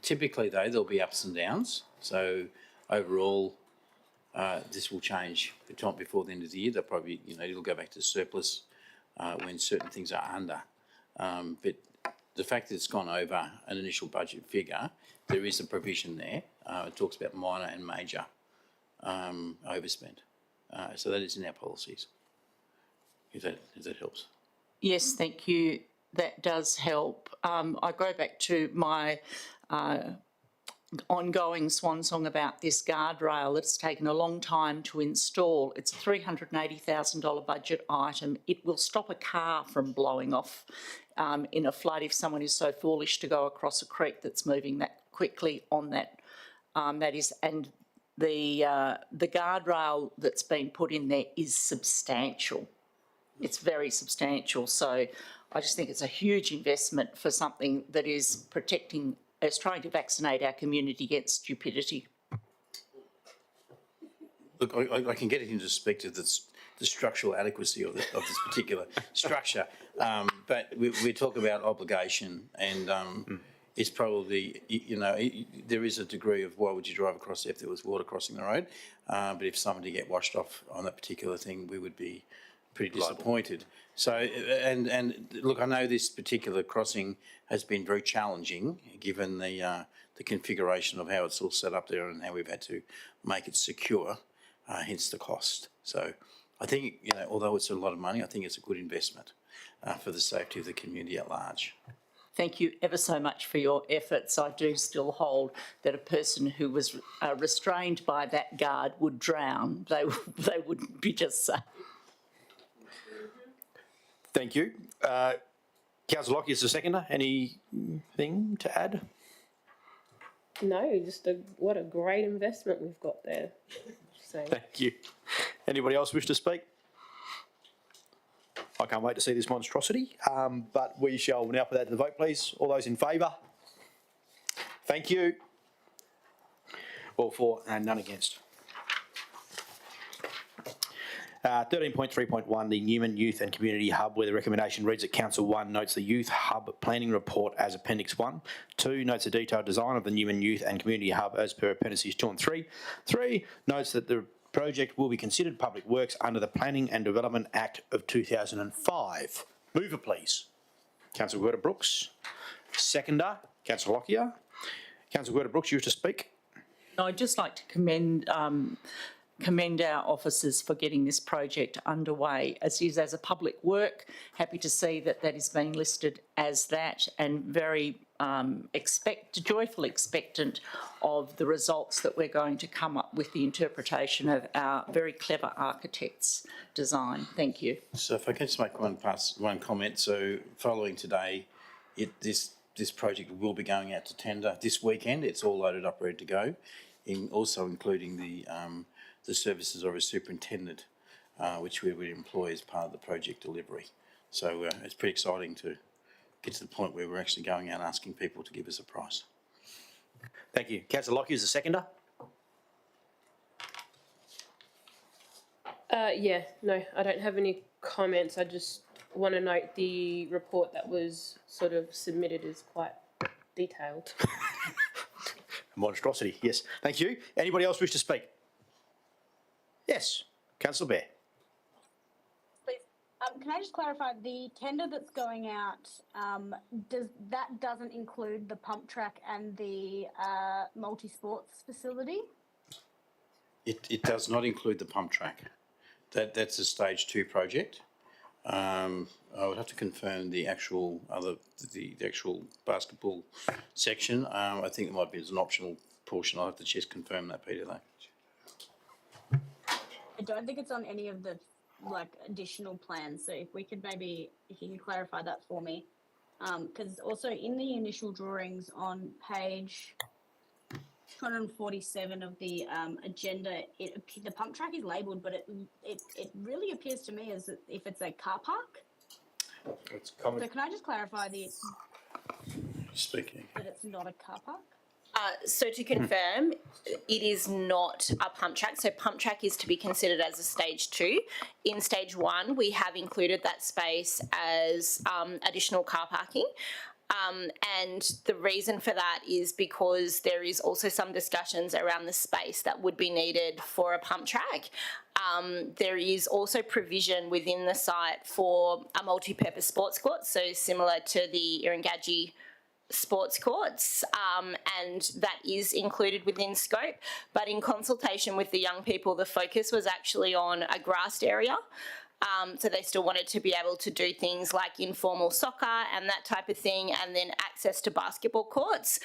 Typically though, there'll be ups and downs. So overall, this will change before the end of the year. They'll probably, it'll go back to surplus when certain things are under. But the fact that it's gone over an initial budget figure, there is a provision there. It talks about minor and major overspend. So that is in our policies, if that helps. Yes, thank you. That does help. I go back to my ongoing swan song about this guardrail. It's taken a long time to install. It's a $380,000 budget item. It will stop a car from blowing off in a flood if someone is so foolish to go across a creek that's moving that quickly on that. And the guardrail that's been put in there is substantial. It's very substantial. So I just think it's a huge investment for something that is trying to vaccinate our community against stupidity. Look, I can get it into perspective that's the structural adequacy of this particular structure, but we talk about obligation, and it's probably, there is a degree of why would you drive across if there was water crossing the road, but if somebody get washed off on that particular thing, we would be pretty disappointed. So, and look, I know this particular crossing has been very challenging given the configuration of how it's all set up there and how we've had to make it secure, hence the cost. So I think, although it's a lot of money, I think it's a good investment for the safety of the community at large. Thank you ever so much for your efforts. I do still hold that a person who was restrained by that guard would drown. They wouldn't be just safe. Thank you. Councillor Lockyer is the seconder. Anything to add? No, what a great investment we've got there. So. Thank you. Anybody else wish to speak? I can't wait to see this monstrosity, but we shall now put that to the vote, please. All those in favour? Thank you. All for and none against. 13.3.1, the Newman Youth and Community Hub, where the recommendation reads that Council 1 notes the Youth Hub Planning Report as Appendix 1. 2, notes the detailed design of the Newman Youth and Community Hub as per Appendices 2 and 3. 3, notes that the project will be considered public works under the Planning and Development Act of 2005. Mover, please. Councillor Greta Brooks. Seconder, Councillor Lockyer. Councillor Greta Brooks, you wish to speak? I'd just like to commend our officers for getting this project underway as a public work. Happy to see that is being listed as that, and very joyfully expectant of the results that we're going to come up with the interpretation of our very clever architect's design. Thank you. So if I can just make one comment. So following today, this project will be going out to tender this weekend. It's all loaded up, ready to go, also including the services of a superintendent, which we would employ as part of the project delivery. So it's pretty exciting to get to the point where we're actually going out and asking people to give us a price. Thank you. Councillor Lockyer is the seconder. Yeah, no, I don't have any comments. I just want to note the report that was sort of submitted is quite detailed. Monstrosity, yes. Thank you. Anybody else wish to speak? Yes, Councillor Bear. Can I just clarify, the tender that's going out, doesn't include the pump track and the multi-sports facility? It does not include the pump track. That's a stage 2 project. I would have to confirm the actual the actual basketball section. I think it might be as an optional portion. I'll have to just confirm that, Peter, though. I don't think it's on any of the additional plans. So if you can clarify that for me, because also in the initial drawings on page 247 of the agenda, the pump track is labelled, but it really appears to me as if it's a car park. It's common. So can I just clarify Speaking. that it's not a car park? So to confirm, it is not a pump track. So pump track is to be considered as a stage 2. In stage 1, we have included that space as additional car parking. And the reason for that is because there is also some discussions around the space that would be needed for a pump track. There is also provision within the site for a multi-purpose sports court, so similar to the Irangadji sports courts, and that is included within scope. But in consultation with the young people, the focus was actually on a grassed area. So they still wanted to be able to do things like informal soccer and that type of thing, and then access to basketball courts.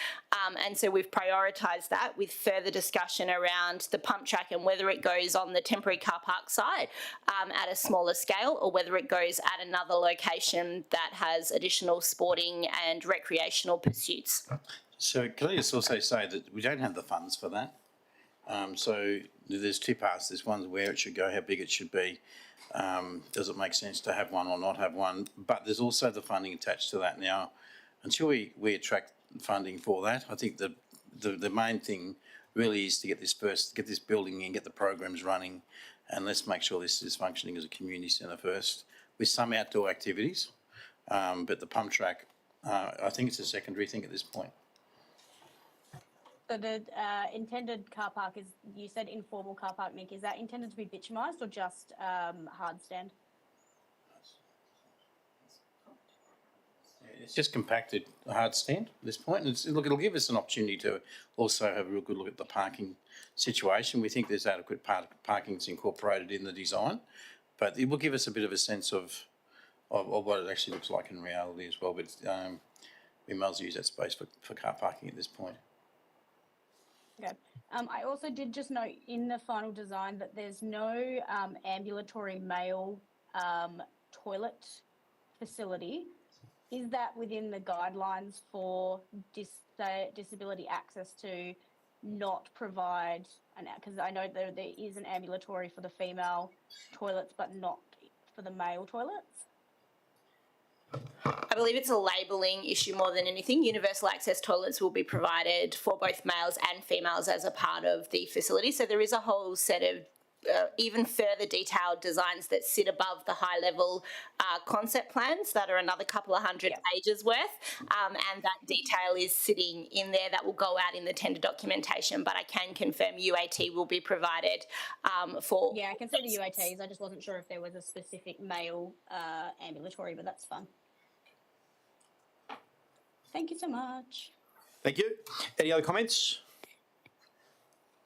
And so we've prioritised that with further discussion around the pump track and whether it goes on the temporary car park site at a smaller scale, or whether it goes at another location that has additional sporting and recreational pursuits. So can I just also say that we don't have the funds for that. So there's 2 parts. There's one where it should go, how big it should be. Does it make sense to have one or not have one? But there's also the funding attached to that now. Until we attract funding for that, I think the main thing really is to get this building and get the programs running, and let's make sure this is functioning as a community centre first, with some outdoor activities. But the pump track, I think it's a secondary thing at this point. So the intended car park is, you said informal car park, Nick, is that intended to be bitumised or just hard stand? It's just compacted hard stand at this point. And it'll give us an opportunity to also have a real good look at the parking situation. We think there's adequate parking that's incorporated in the design, but it will give us a bit of a sense of what it actually looks like in reality as well. But we might as well use that space for car parking at this point. Okay. I also did just note in the final design that there's no ambulatory male toilet facility. Is that within the guidelines for disability access to not provide because I know there is an ambulatory for the female toilets, but not for the male toilets? I believe it's a labelling issue more than anything. Universal access toilets will be provided for both males and females as a part of the facility. So there is a whole set of even further detailed designs that sit above the high-level concept plans that are another couple of hundred pages worth, and that detail is sitting in there that will go out in the tender documentation, but I can confirm UAT will be provided for... Yeah, I can see the UATs. I just wasn't sure if there was a specific male ambulatory, but that's fun. Thank you so much. Thank you. Any other comments?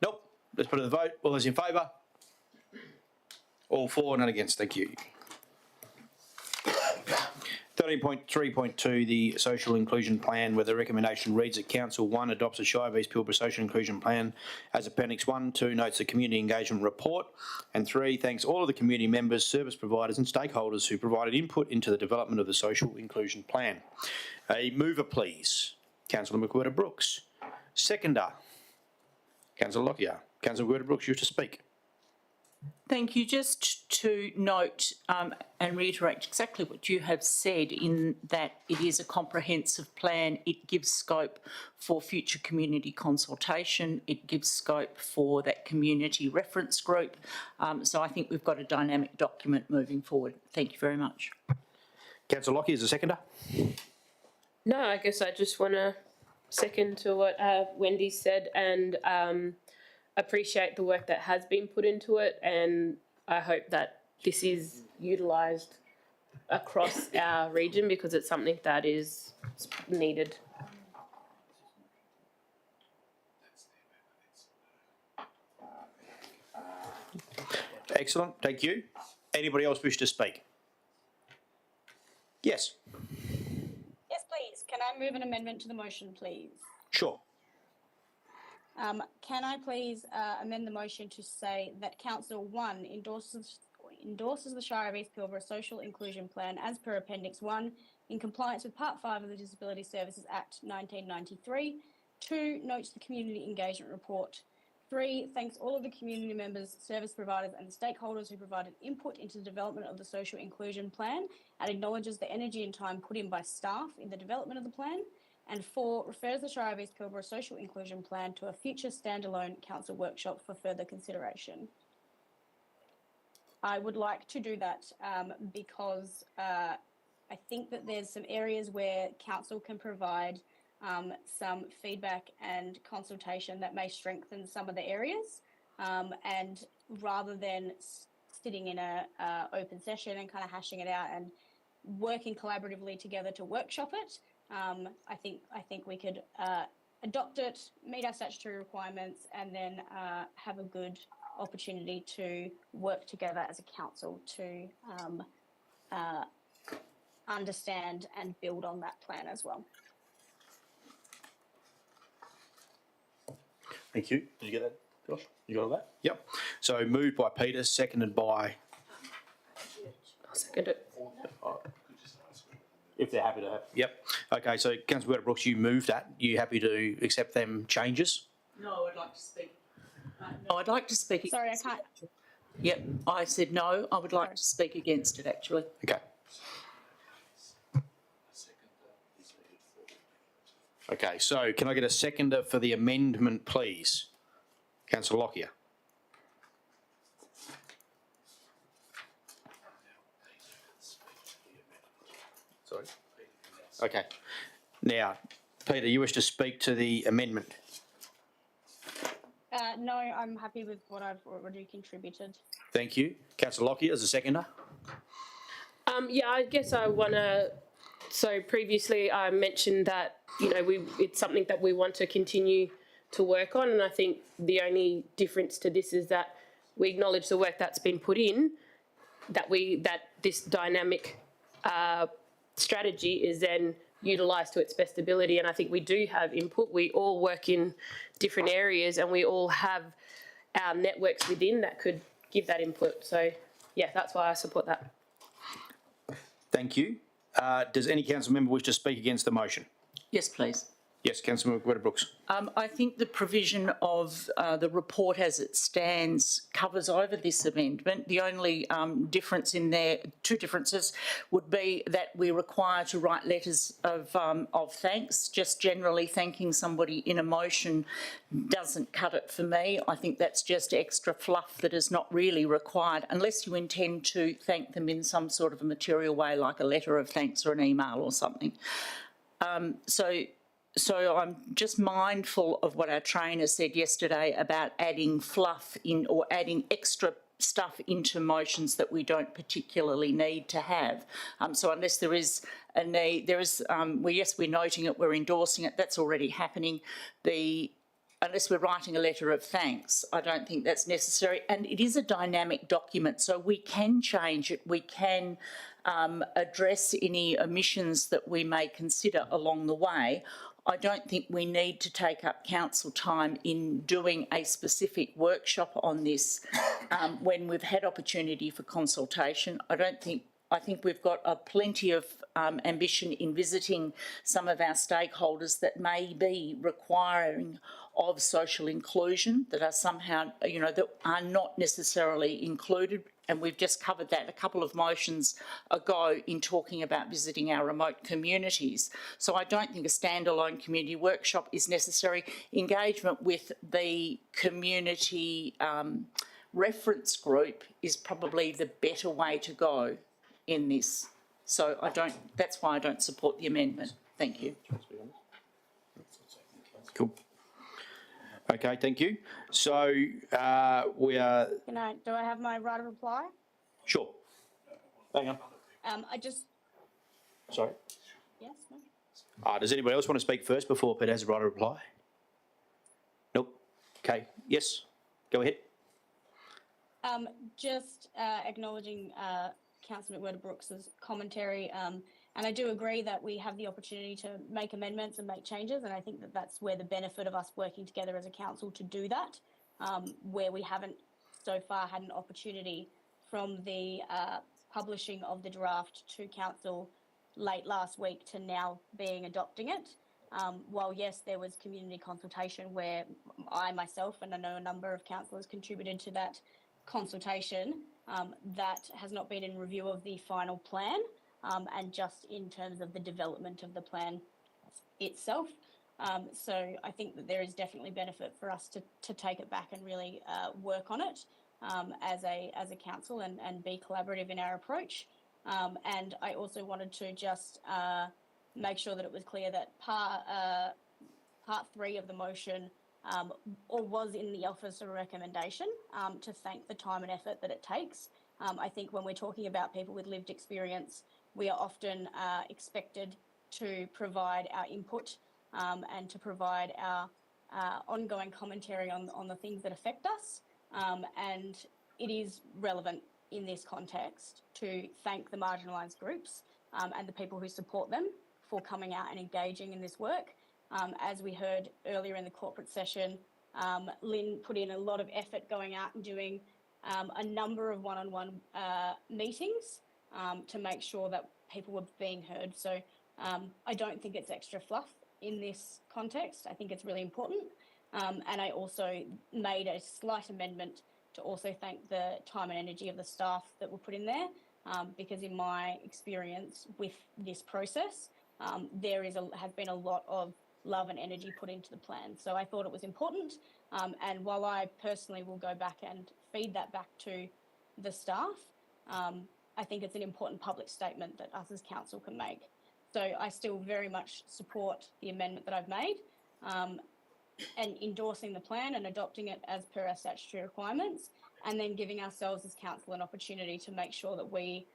Nope. Let's put it to the vote. All those in favour? All for, none against. Thank you. 13.3.2, the Social Inclusion Plan, where the recommendation reads that Council 1 adopts a Shire v Pilbara Social Inclusion Plan as Appendix 1, 2 notes the Community Engagement Report, and 3 thanks all of the community members, service providers and stakeholders who provided input into the development of the Social Inclusion Plan. A mover, please. Councillor McWhirter-Brooks. Seconder. Councillor Lockyer. Councillor McWhirter-Brooks, you wish to speak. Thank you. Just to note and reiterate exactly what you have said, in that it is a comprehensive plan. It gives scope for future community consultation. It gives scope for that community reference group. So I think we've got a dynamic document moving forward. Thank you very much. Councillor Lockyer is a seconder. No, I guess I just want to second to what Wendy said, and appreciate the work that has been put into it, and I hope that this is utilised across our region because it's something that is needed. Excellent, thank you. Anybody else wish to speak? Yes, Yes, please. Can I move an amendment to the motion, please? sure. Can I please amend the motion to say that Council 1 endorses the Shire of East Pilbara Social Inclusion Plan as per Appendix 1 in compliance with Part 5 of the Disability Services Act 1993. 2, notes the Community Engagement Report. 3, thanks all of the community members, service providers and stakeholders who provided input into the development of the Social Inclusion Plan and acknowledges the energy and time put in by staff in the development of the plan. And 4, refers the Shire of East Pilbara Social Inclusion Plan to a future standalone council workshop for further consideration. I would like to do that because I think that there's some areas where council can provide some feedback and consultation that may strengthen some of the areas. And rather than sitting in a open session and kind of hashing it out and working collaboratively together to workshop it, I think we could adopt it, meet our statutory requirements, and then have a good opportunity to work together as a council to understand and build on that plan as well. Thank you. Did you get that, Josh? You got all that? Yep. So moved by Peter, seconded by, I'll second it. if they're happy to have. Yep. Okay, so Councillor Brooks, you moved that. You happy to accept them changes? No, I'd like to speak. No, I'd like to speak. Sorry, I can't. Yep, I said no, I would like to speak against it, actually. Okay. Okay, so can I get a seconder for the amendment, please? Councillor Lockyer. Sorry? Okay. Now, Peter, you wish to speak to the amendment? No, I'm happy with what I've already contributed. Thank you. Councillor Lockyer as a seconder. Yeah, I guess I want to. So previously, I mentioned that it's something that we want to continue to work on, and I think the only difference to this is that we acknowledge the work that's been put in. That this dynamic strategy is then utilised to its best ability, and I think we do have input. We all work in different areas, and we all have our networks within that could give that input. So, yeah, that's why I support that. Thank you. Does any council member wish to speak against the motion? Yes, please. Yes, Councillor Brooks. I think the provision of the report as it stands covers over this amendment. The only difference in there, two differences, would be that we require to write letters of thanks. Just generally thanking somebody in a motion doesn't cut it for me. I think that's just extra fluff that is not really required unless you intend to thank them in some sort of a material way, like a letter of thanks or an email or something. So I'm just mindful of what our trainer said yesterday about adding fluff in or adding extra stuff into motions that we don't particularly need to have. So unless there is a need, we're noting it, we're endorsing it, that's already happening. Unless we're writing a letter of thanks, I don't think that's necessary. And it is a dynamic document, so we can change it, we can address any omissions that we may consider along the way. I don't think we need to take up council time in doing a specific workshop on this when we've had opportunity for consultation. I think we've got plenty of ambition in visiting some of our stakeholders that may be requiring of social inclusion that are somehow, that are not necessarily included. And we've just covered that a couple of motions ago in talking about visiting our remote communities. So I don't think a standalone community workshop is necessary. Engagement with the community reference group is probably the better way to go in this. So that's why I don't support the amendment. Thank you. Cool. Okay, thank you. So we are... Do I have my right of reply? Sure. Hang on. I just, Sorry. yes, no? Does anybody else want to speak first before Peter has a right to reply? Nope. Okay. Yes. Go ahead. Just acknowledging Councillor McWhirter-Brooks's commentary, and I do agree that we have the opportunity to make amendments and make changes, and I think that that's where the benefit of us working together as a council to do that, where we haven't so far had an opportunity from the publishing of the draft to council late last week to now being adopting it. While yes, there was community consultation where I myself and I know a number of councillors contributed to that consultation, that has not been in review of the final plan, and just in terms of the development of the plan itself. So I think that there is definitely benefit for us to take it back and really work on it as a council and be collaborative in our approach. And I also wanted to just make sure that it was clear that part 3 of the motion or was in the office a recommendation to thank the time and effort that it takes. I think when we're talking about people with lived experience, we are often expected to provide our input and to provide our ongoing commentary on the things that affect us. And it is relevant in this context to thank the marginalised groups and the people who support them for coming out and engaging in this work. As we heard earlier in the corporate session, Lynn put in a lot of effort going out and doing a number of one-on-one meetings to make sure that people were being heard. So I don't think it's extra fluff in this context. I think it's really important. And I also made a slight amendment to also thank the time and energy of the staff that were put in there, because in my experience with this process, there has been a lot of love and energy put into the plan. So I thought it was important. And while I personally will go back and feed that back to the staff, I think it's an important public statement that us as council can make. So I still very much support the amendment that I've made, and endorsing the plan and adopting it as per our statutory requirements, and then giving ourselves as council an opportunity to make sure that we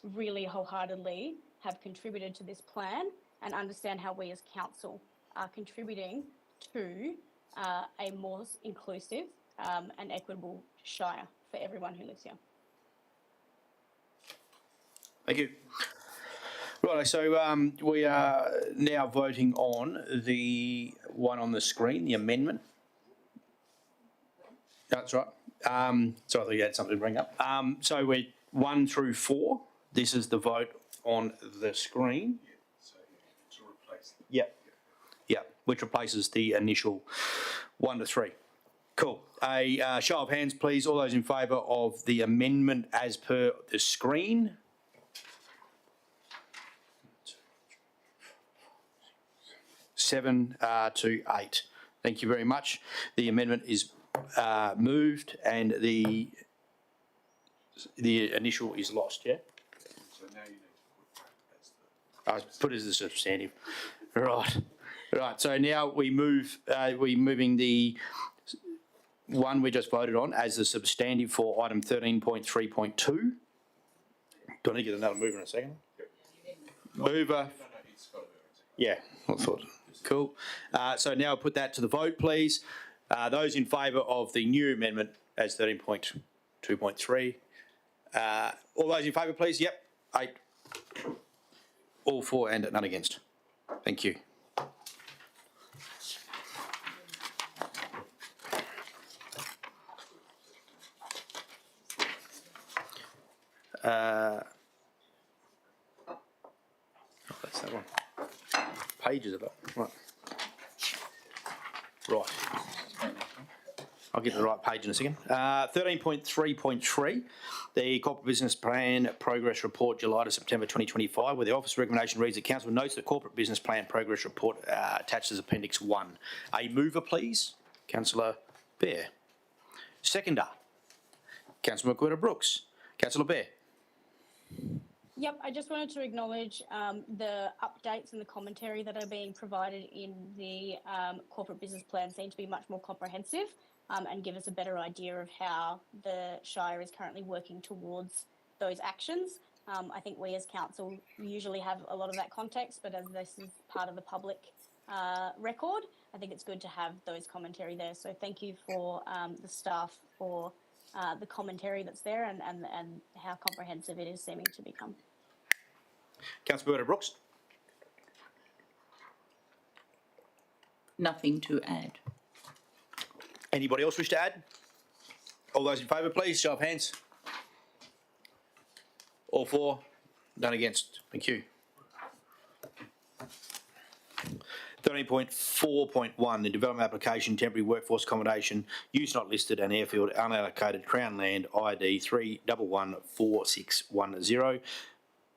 really wholeheartedly have contributed to this plan and understand how we as council are contributing to a more inclusive and equitable Shire for everyone who lives here. Thank you. Right, so we are now voting on the one on the screen, the amendment. That's right. So I thought you had something to bring up. So we're 1 through 4. This is the vote on the screen. Yeah. Yeah, which replaces the initial 1 to 3. Cool. A show of hands, please. All those in favour of the amendment as per the screen. Seven to 8. Thank you very much. The amendment is moved and the initial is lost, yeah? So now you need to put that as the... Put it as a substantive. Right. Right, so now we move, we're moving the one we just voted on as the substantive for item 13.3.2. Do I need to get another mover in a second? Mover. Yeah, I thought. Cool. So now put that to the vote, please. Those in favour of the new amendment as 13.2.3. All those in favour, please. Yep. 8. All for and none against. Thank you. That's that one. Pages of it. Right. Right. I'll get the right page in a second. 13.3.3, the Corporate Business Plan Progress Report, July to September 2025, where the office recommendation reads that Council notes the Corporate Business Plan Progress Report attached as Appendix 1. A mover, please. Councillor Bear. Seconder. Councillor McWhirter-Brooks. Councillor Bear. Yep, I just wanted to acknowledge the updates and the commentary that are being provided in the corporate business plan seem to be much more comprehensive and give us a better idea of how the Shire is currently working towards those actions. I think we as council usually have a lot of that context, but as this is part of the public record, I think it's good to have those commentary there. So thank you for the staff for the commentary that's there and how comprehensive it is seeming to become. Councillor Brooks. Nothing to add. Anybody else wish to add? All those in favour, please, show of hands. All for, none against. Thank you. 13.4.1, the development application, temporary workforce accommodation, use not listed and airfield unallocated Crown land ID 3114610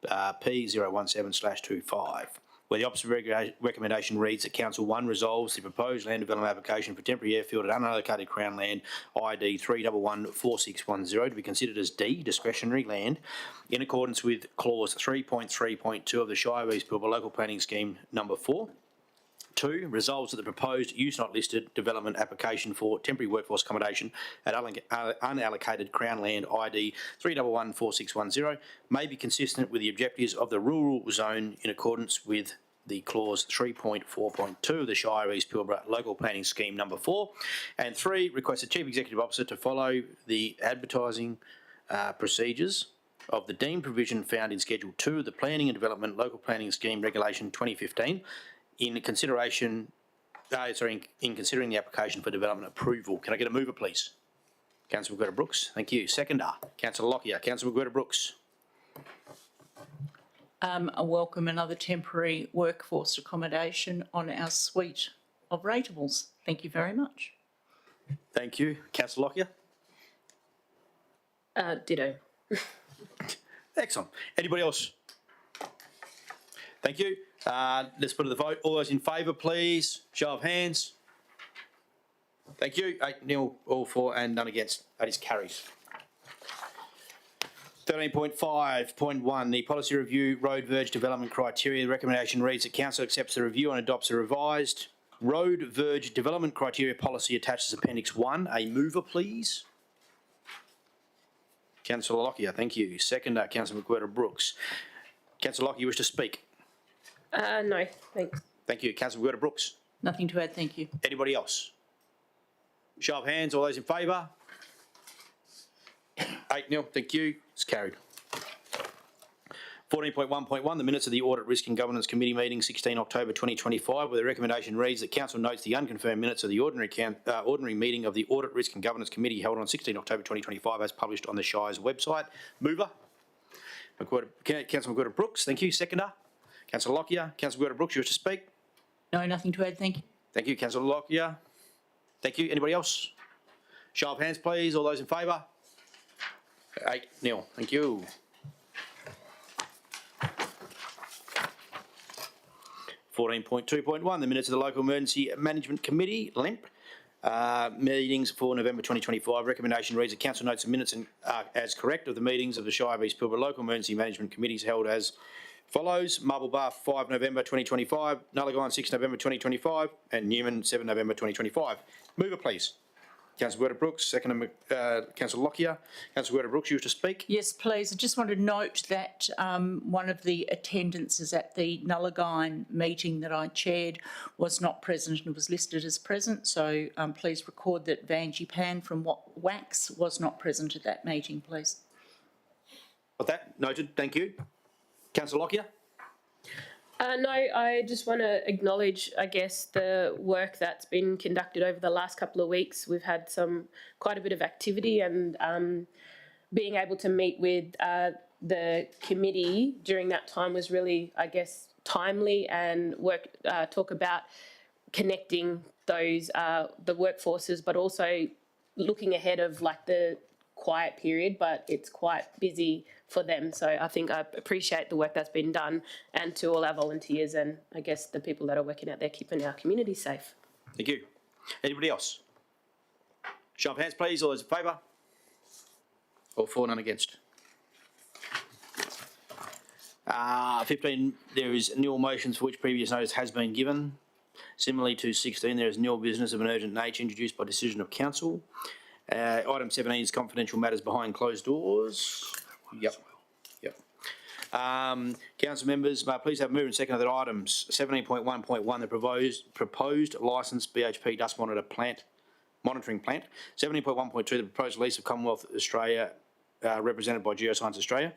P017/25. Where the opposite recommendation reads that Council 1 resolves the proposed land development application for temporary airfield and unallocated Crown land ID 3114610 to be considered as D, discretionary land, in accordance with clause 3.3.2 of the Shire East Pilbara Local Planning Scheme number 4. 2, resolves that the proposed use not listed development application for temporary workforce accommodation at unallocated Crown land ID 3114610 may be consistent with the objectives of the rural zone in accordance with the clause 3.4.2 of the Shire East Pilbara Local Planning Scheme number 4. And 3, requests the Chief Executive Officer to follow the advertising procedures of the deemed provision found in Schedule 2 of the Planning and Development Local Planning Scheme Regulation 2015 in considering the application for development approval. Can I get a mover, please? Councillor McGuire Brooks, thank you. Seconder, Councillor Lockyer. Councillor McGuire Brooks. I welcome another temporary workforce accommodation on our suite of rateables. Thank you very much. Thank you. Councillor Lockyer. Ditto. Excellent. Anybody else? Thank you. Let's put to the vote. All those in favour, please. Show of hands. Thank you. 8-0, all for and none against. That is carries. 13.5.1, the policy review road verge development criteria. The recommendation reads that Council accepts the review and adopts a revised road verge development criteria policy attached as Appendix 1. A mover, please. Councillor Lockyer, thank you. Seconder, Councillor McWhirter Brooks. Councillor Lockyer, you wish to speak? No, thanks. Thank you. Councillor McWhirter Brooks. Nothing to add, thank you. Anybody else? Show of hands, all those in favour? 8-0, thank you. It's carried. 14.1.1, the minutes of the Audit, Risk and Governance Committee meeting 16 October 2025, where the recommendation reads that Council notes the unconfirmed minutes of the ordinary meeting of the Audit, Risk and Governance Committee held on 16 October 2025 as published on the Shire's website. Mover? Councillor McWhirter Brooks, thank you. Seconder? Councillor Lockyer. Councillor McWhirter Brooks, you wish to speak? No, nothing to add, thank you. Thank you. Councillor Lockyer. Thank you. Anybody else? Show of hands, please. All those in favour? 8-0. Thank you. 14.2.1, the minutes of the Local Emergency Management Committee, LEMP, meetings for November 2025. Recommendation reads that Council notes the minutes as correct of the meetings of the Shire East Pilbara Local Emergency Management Committees held as follows: Marble Bar 5 November 2025, Nullagine 6 November 2025 and Newman 7 November 2025. Mover, please. Councillor McWhirter Brooks, second Councillor Lockyer. Councillor McWhirter Brooks, you wish to speak? Yes, please. I just want to note that one of the attendances at the Nullagine meeting that I chaired was not present and was listed as present. So please record that Vanji Pan from WAX was not present at that meeting, please. Got that? Noted. Thank you. Councillor Lockyer? No, I just want to acknowledge, I guess, the work that's been conducted over the last couple of weeks. We've had quite a bit of activity, and being able to meet with the committee during that time was really, I guess, timely, and talk about connecting those the workforces, but also looking ahead of like the quiet period, but it's quite busy for them. So I think I appreciate the work that's been done, and to all our volunteers and I guess the people that are working out there keeping our community safe. Thank you. Anybody else? Show of hands, please. All those in favour? All for, none against. 15, there is nil motions for which previous notice has been given. Similarly to 16, there is nil business of an urgent nature introduced by decision of council. Item 17 is confidential matters behind closed doors. Yep. Council members, may I please have move and second that items 17.1.1, the proposed licensed BHP dust monitoring plant, 17.1.2, the proposed lease of Commonwealth Australia, represented by Geoscience Australia,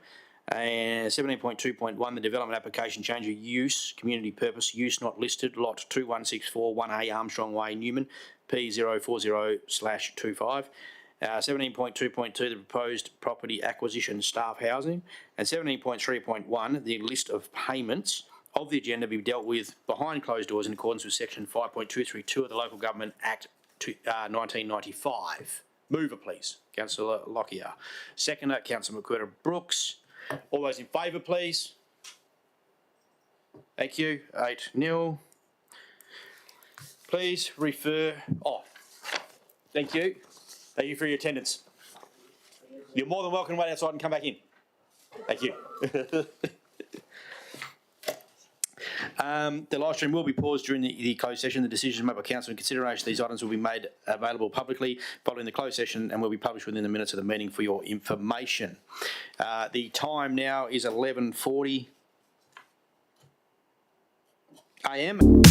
and 17.2.1, the development application change of use, community purpose, use not listed, lot 2164 1A Armstrong Way, Newman, P040/25. 17.2.2, the proposed property acquisition staff housing, and 17.3.1, the list of payments of the agenda be dealt with behind closed doors in accordance with section 5.232 of the Local Government Act 1995. Mover, please. Councillor Lockyer. Seconder, Councillor McWhirter Brooks. All those in favour, please. Thank you. 8-0. Please refer. Oh, thank you. Thank you for your attendance. You're more than welcome to wait outside and come back in. Thank you. The live stream will be paused during the closed session. The decisions made by council in consideration of these items will be made available publicly following the closed session and will be published within the minutes of the meeting for your information. The time now is 11:40 a.m.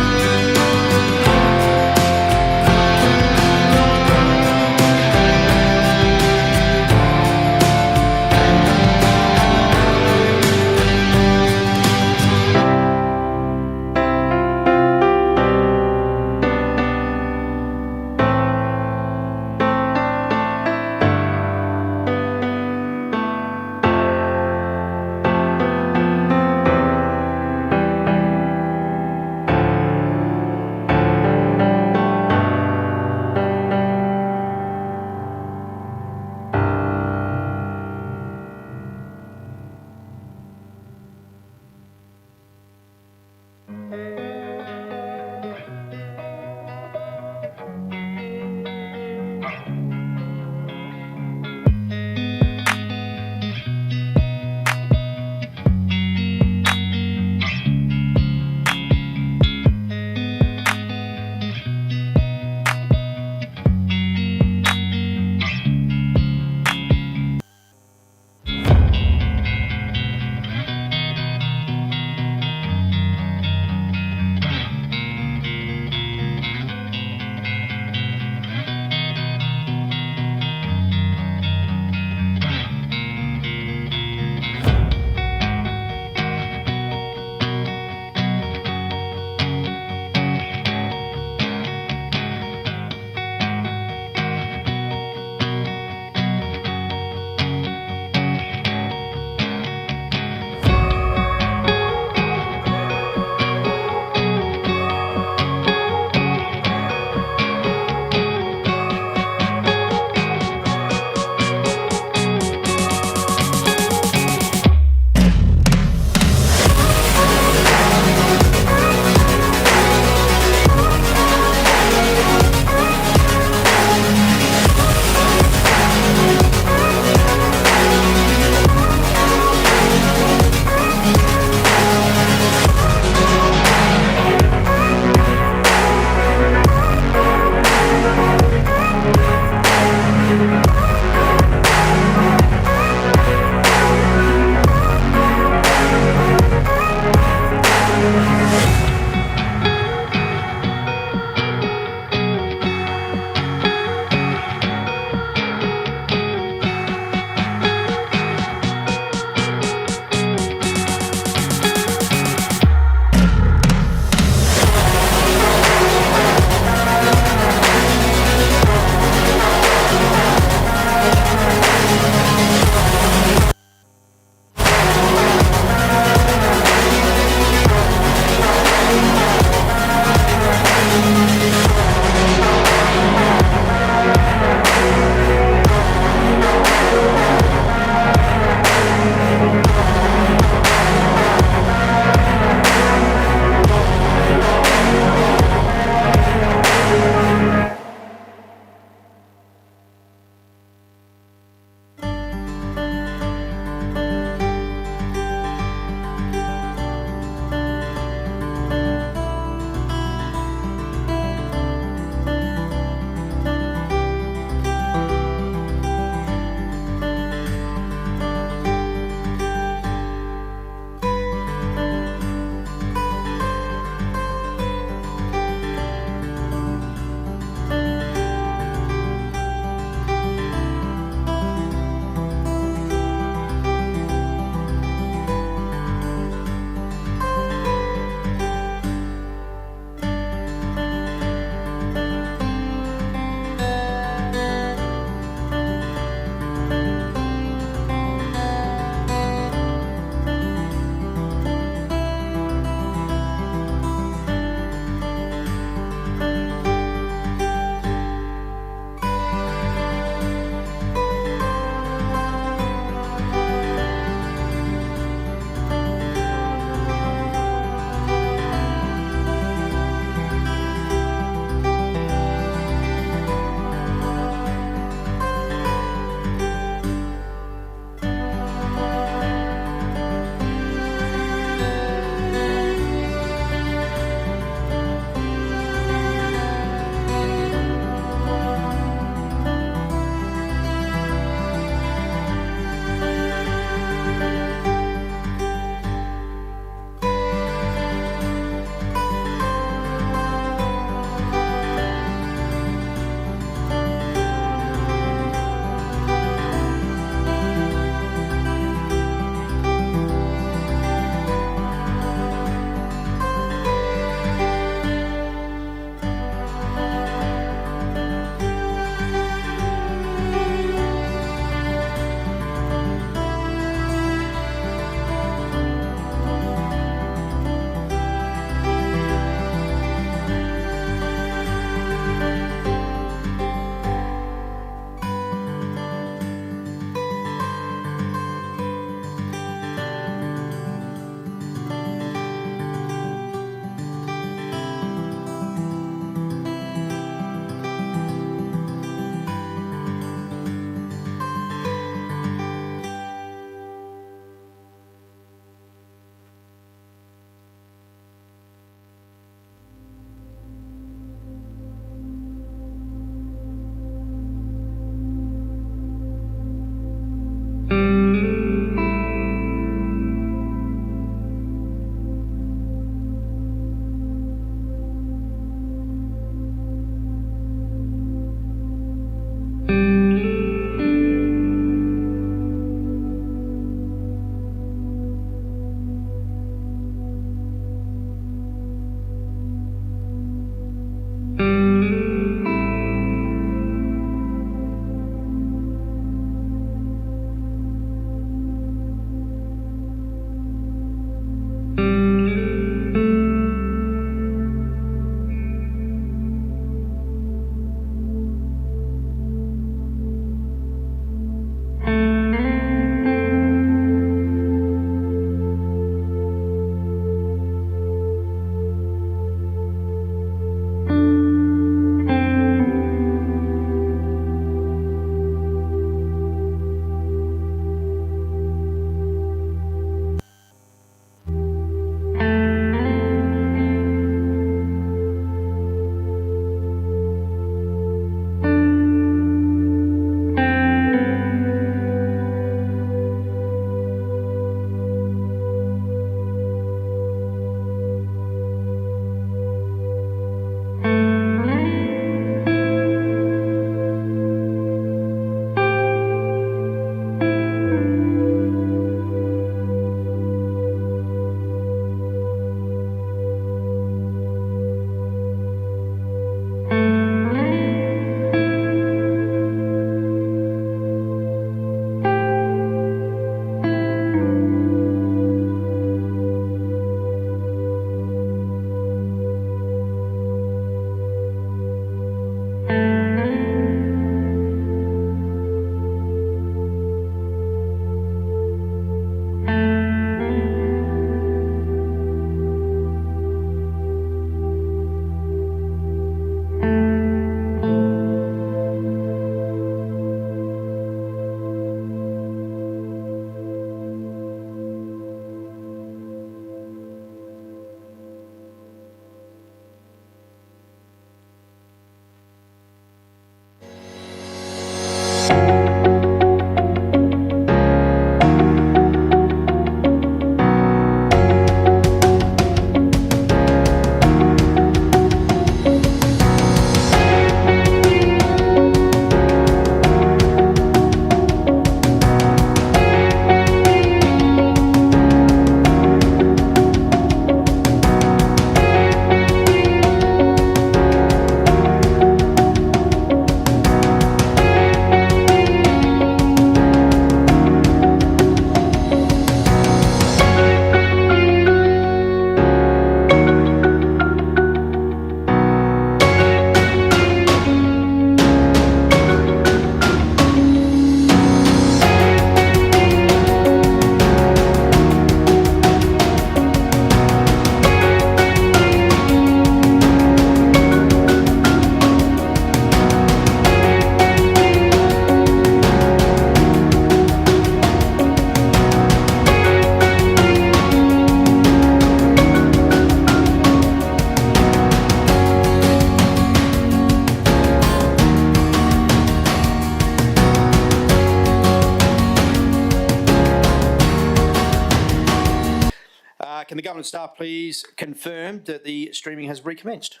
Can the government staff please confirm that the streaming has recommenced?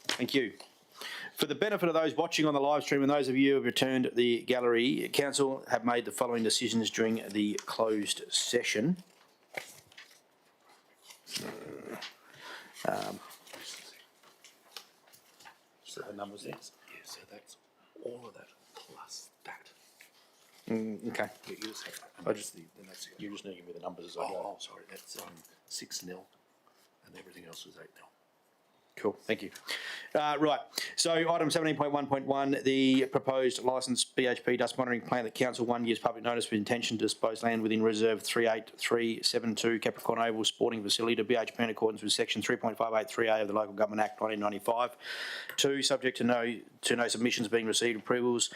Thank you. For the benefit of those watching on the live stream and those of you who have returned to the gallery, Council have made the following decisions during the closed session. So the numbers there? Yeah, so that's all of that plus that. Okay. You just have, I just- the next. You just need to give me the numbers as I go. Oh, sorry, that's 6-0, and everything else is 8-0. Cool, thank you. Right, so item 17.1.1, the proposed licensed BHP dust monitoring plan that Council 1 gives public notice with intention to dispose land within Reserve 38372 Capricorn Oval Sporting Facility to BHP in accordance with Section 3.583A of the Local Government Act 1995. 2, subject to no submissions being received, approves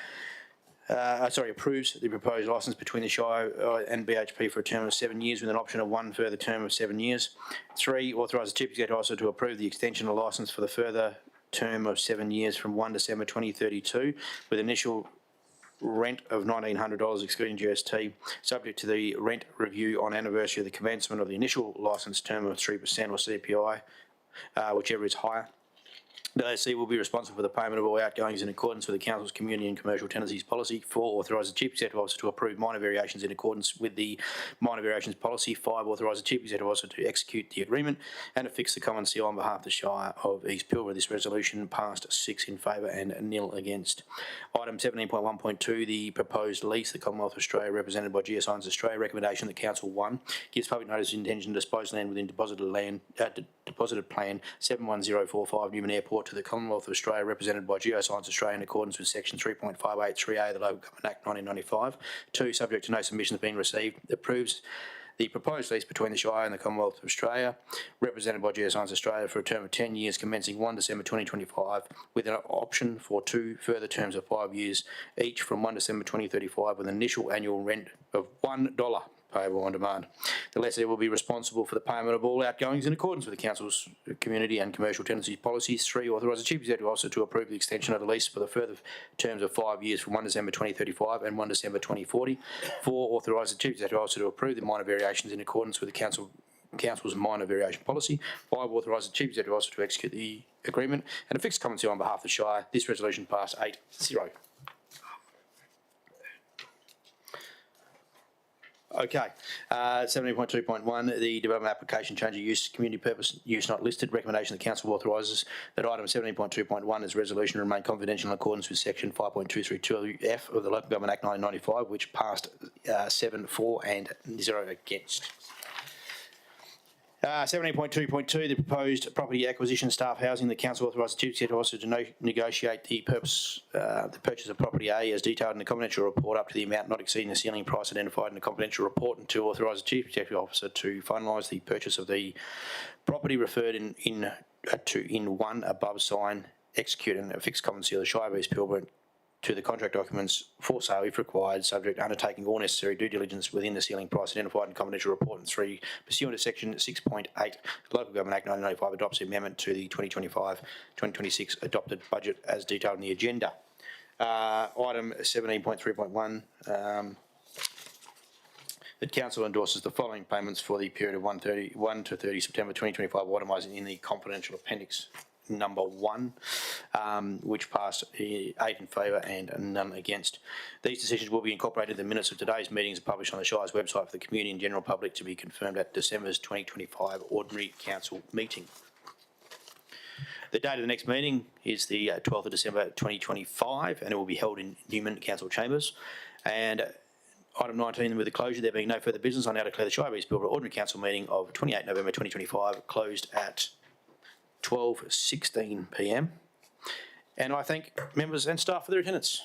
the proposed licence between the Shire and BHP for a term of 7 years with an option of one further term of 7 years. 3, authorise the Chief Executive Officer to approve the extension of licence for the further term of 7 years from 1 December 2032 with initial rent of $1,900 excluding GST, subject to the rent review on anniversary of the commencement of the initial licence term of 3% or CPI, whichever is higher. The ASC will be responsible for the payment of all outgoings in accordance with the Council's Community and Commercial Tenancies Policy. 4, authorise the Chief Executive Officer to approve minor variations in accordance with the Minor Variations Policy. 5, authorise the Chief Executive Officer to execute the agreement and affix the common seal on behalf of the Shire of East Pilbara. This resolution passed 6 in favour and 0 against. Item 17.1.2, the proposed lease, the Commonwealth of Australia, represented by Geoscience Australia. Recommendation that Council 1 gives public notice of intention to dispose land within deposited plan 71045 Newman Airport to the Commonwealth of Australia, represented by Geoscience Australia in accordance with Section 3.583A of the Local Government Act 1995. 2, subject to no submissions being received, approves the proposed lease between the Shire and the Commonwealth of Australia, represented by Geoscience Australia, for a term of 10 years commencing 1 December 2025, with an option for 2 further terms of 5 years, each from 1 December 2035, with an initial annual rent of $1 payable on demand. The lessee will be responsible for the payment of all outgoings in accordance with the Council's Community and Commercial Tenancies Policies. 3, authorise the Chief Executive Officer to approve the extension of the lease for the further terms of 5 years from 1 December 2035 and 1 December 2040. 4, authorise the Chief Executive Officer to approve the minor variations in accordance with the Council's Minor Variation Policy. 5, authorise the Chief Executive Officer to execute the agreement and affix common seal on behalf of the Shire. This resolution passed 8-0. Okay, 17.2.1, the development application change of use, community purpose, use not listed. Recommendation the Council authorises that item 17.2.1 as resolution remain confidential in accordance with Section 5.232F of the Local Government Act 1995, which passed 7-4 and 0 against. 17.2.2, the proposed property acquisition staff housing. The Council authorised the Chief Executive Officer to negotiate the purchase of property A as detailed in the confidential report up to the amount not exceeding the ceiling price identified in the confidential report, and to authorise the Chief Executive Officer to finalise the purchase of the property referred in one above sign, execute and affix common seal of Shire of East Pilbara to the contract documents for sale if required, subject to undertaking all necessary due diligence within the ceiling price identified in the confidential report. And 3, pursuant to Section 6.8, the Local Government Act 1995 adopts the amendment to the 2025-2026 adopted budget as detailed in the agenda. Item 17.3.1, that Council endorses the following payments for the period of 1 to 30 September 2025, itemising in the confidential appendix number 1, which passed 8 in favour and none against. These decisions will be incorporated in the minutes of today's meetings and published on the Shire's website for the community and general public to be confirmed at December's 2025 Ordinary Council meeting. The date of the next meeting is the 12th of December 2025, and it will be held in Newman Council Chambers. And item 19, with the closure, there being no further business, I now declare the Shire of East Pilbara Ordinary Council meeting of 28 November 2025 closed at 12:16 p.m. And I thank members and staff for their attendance.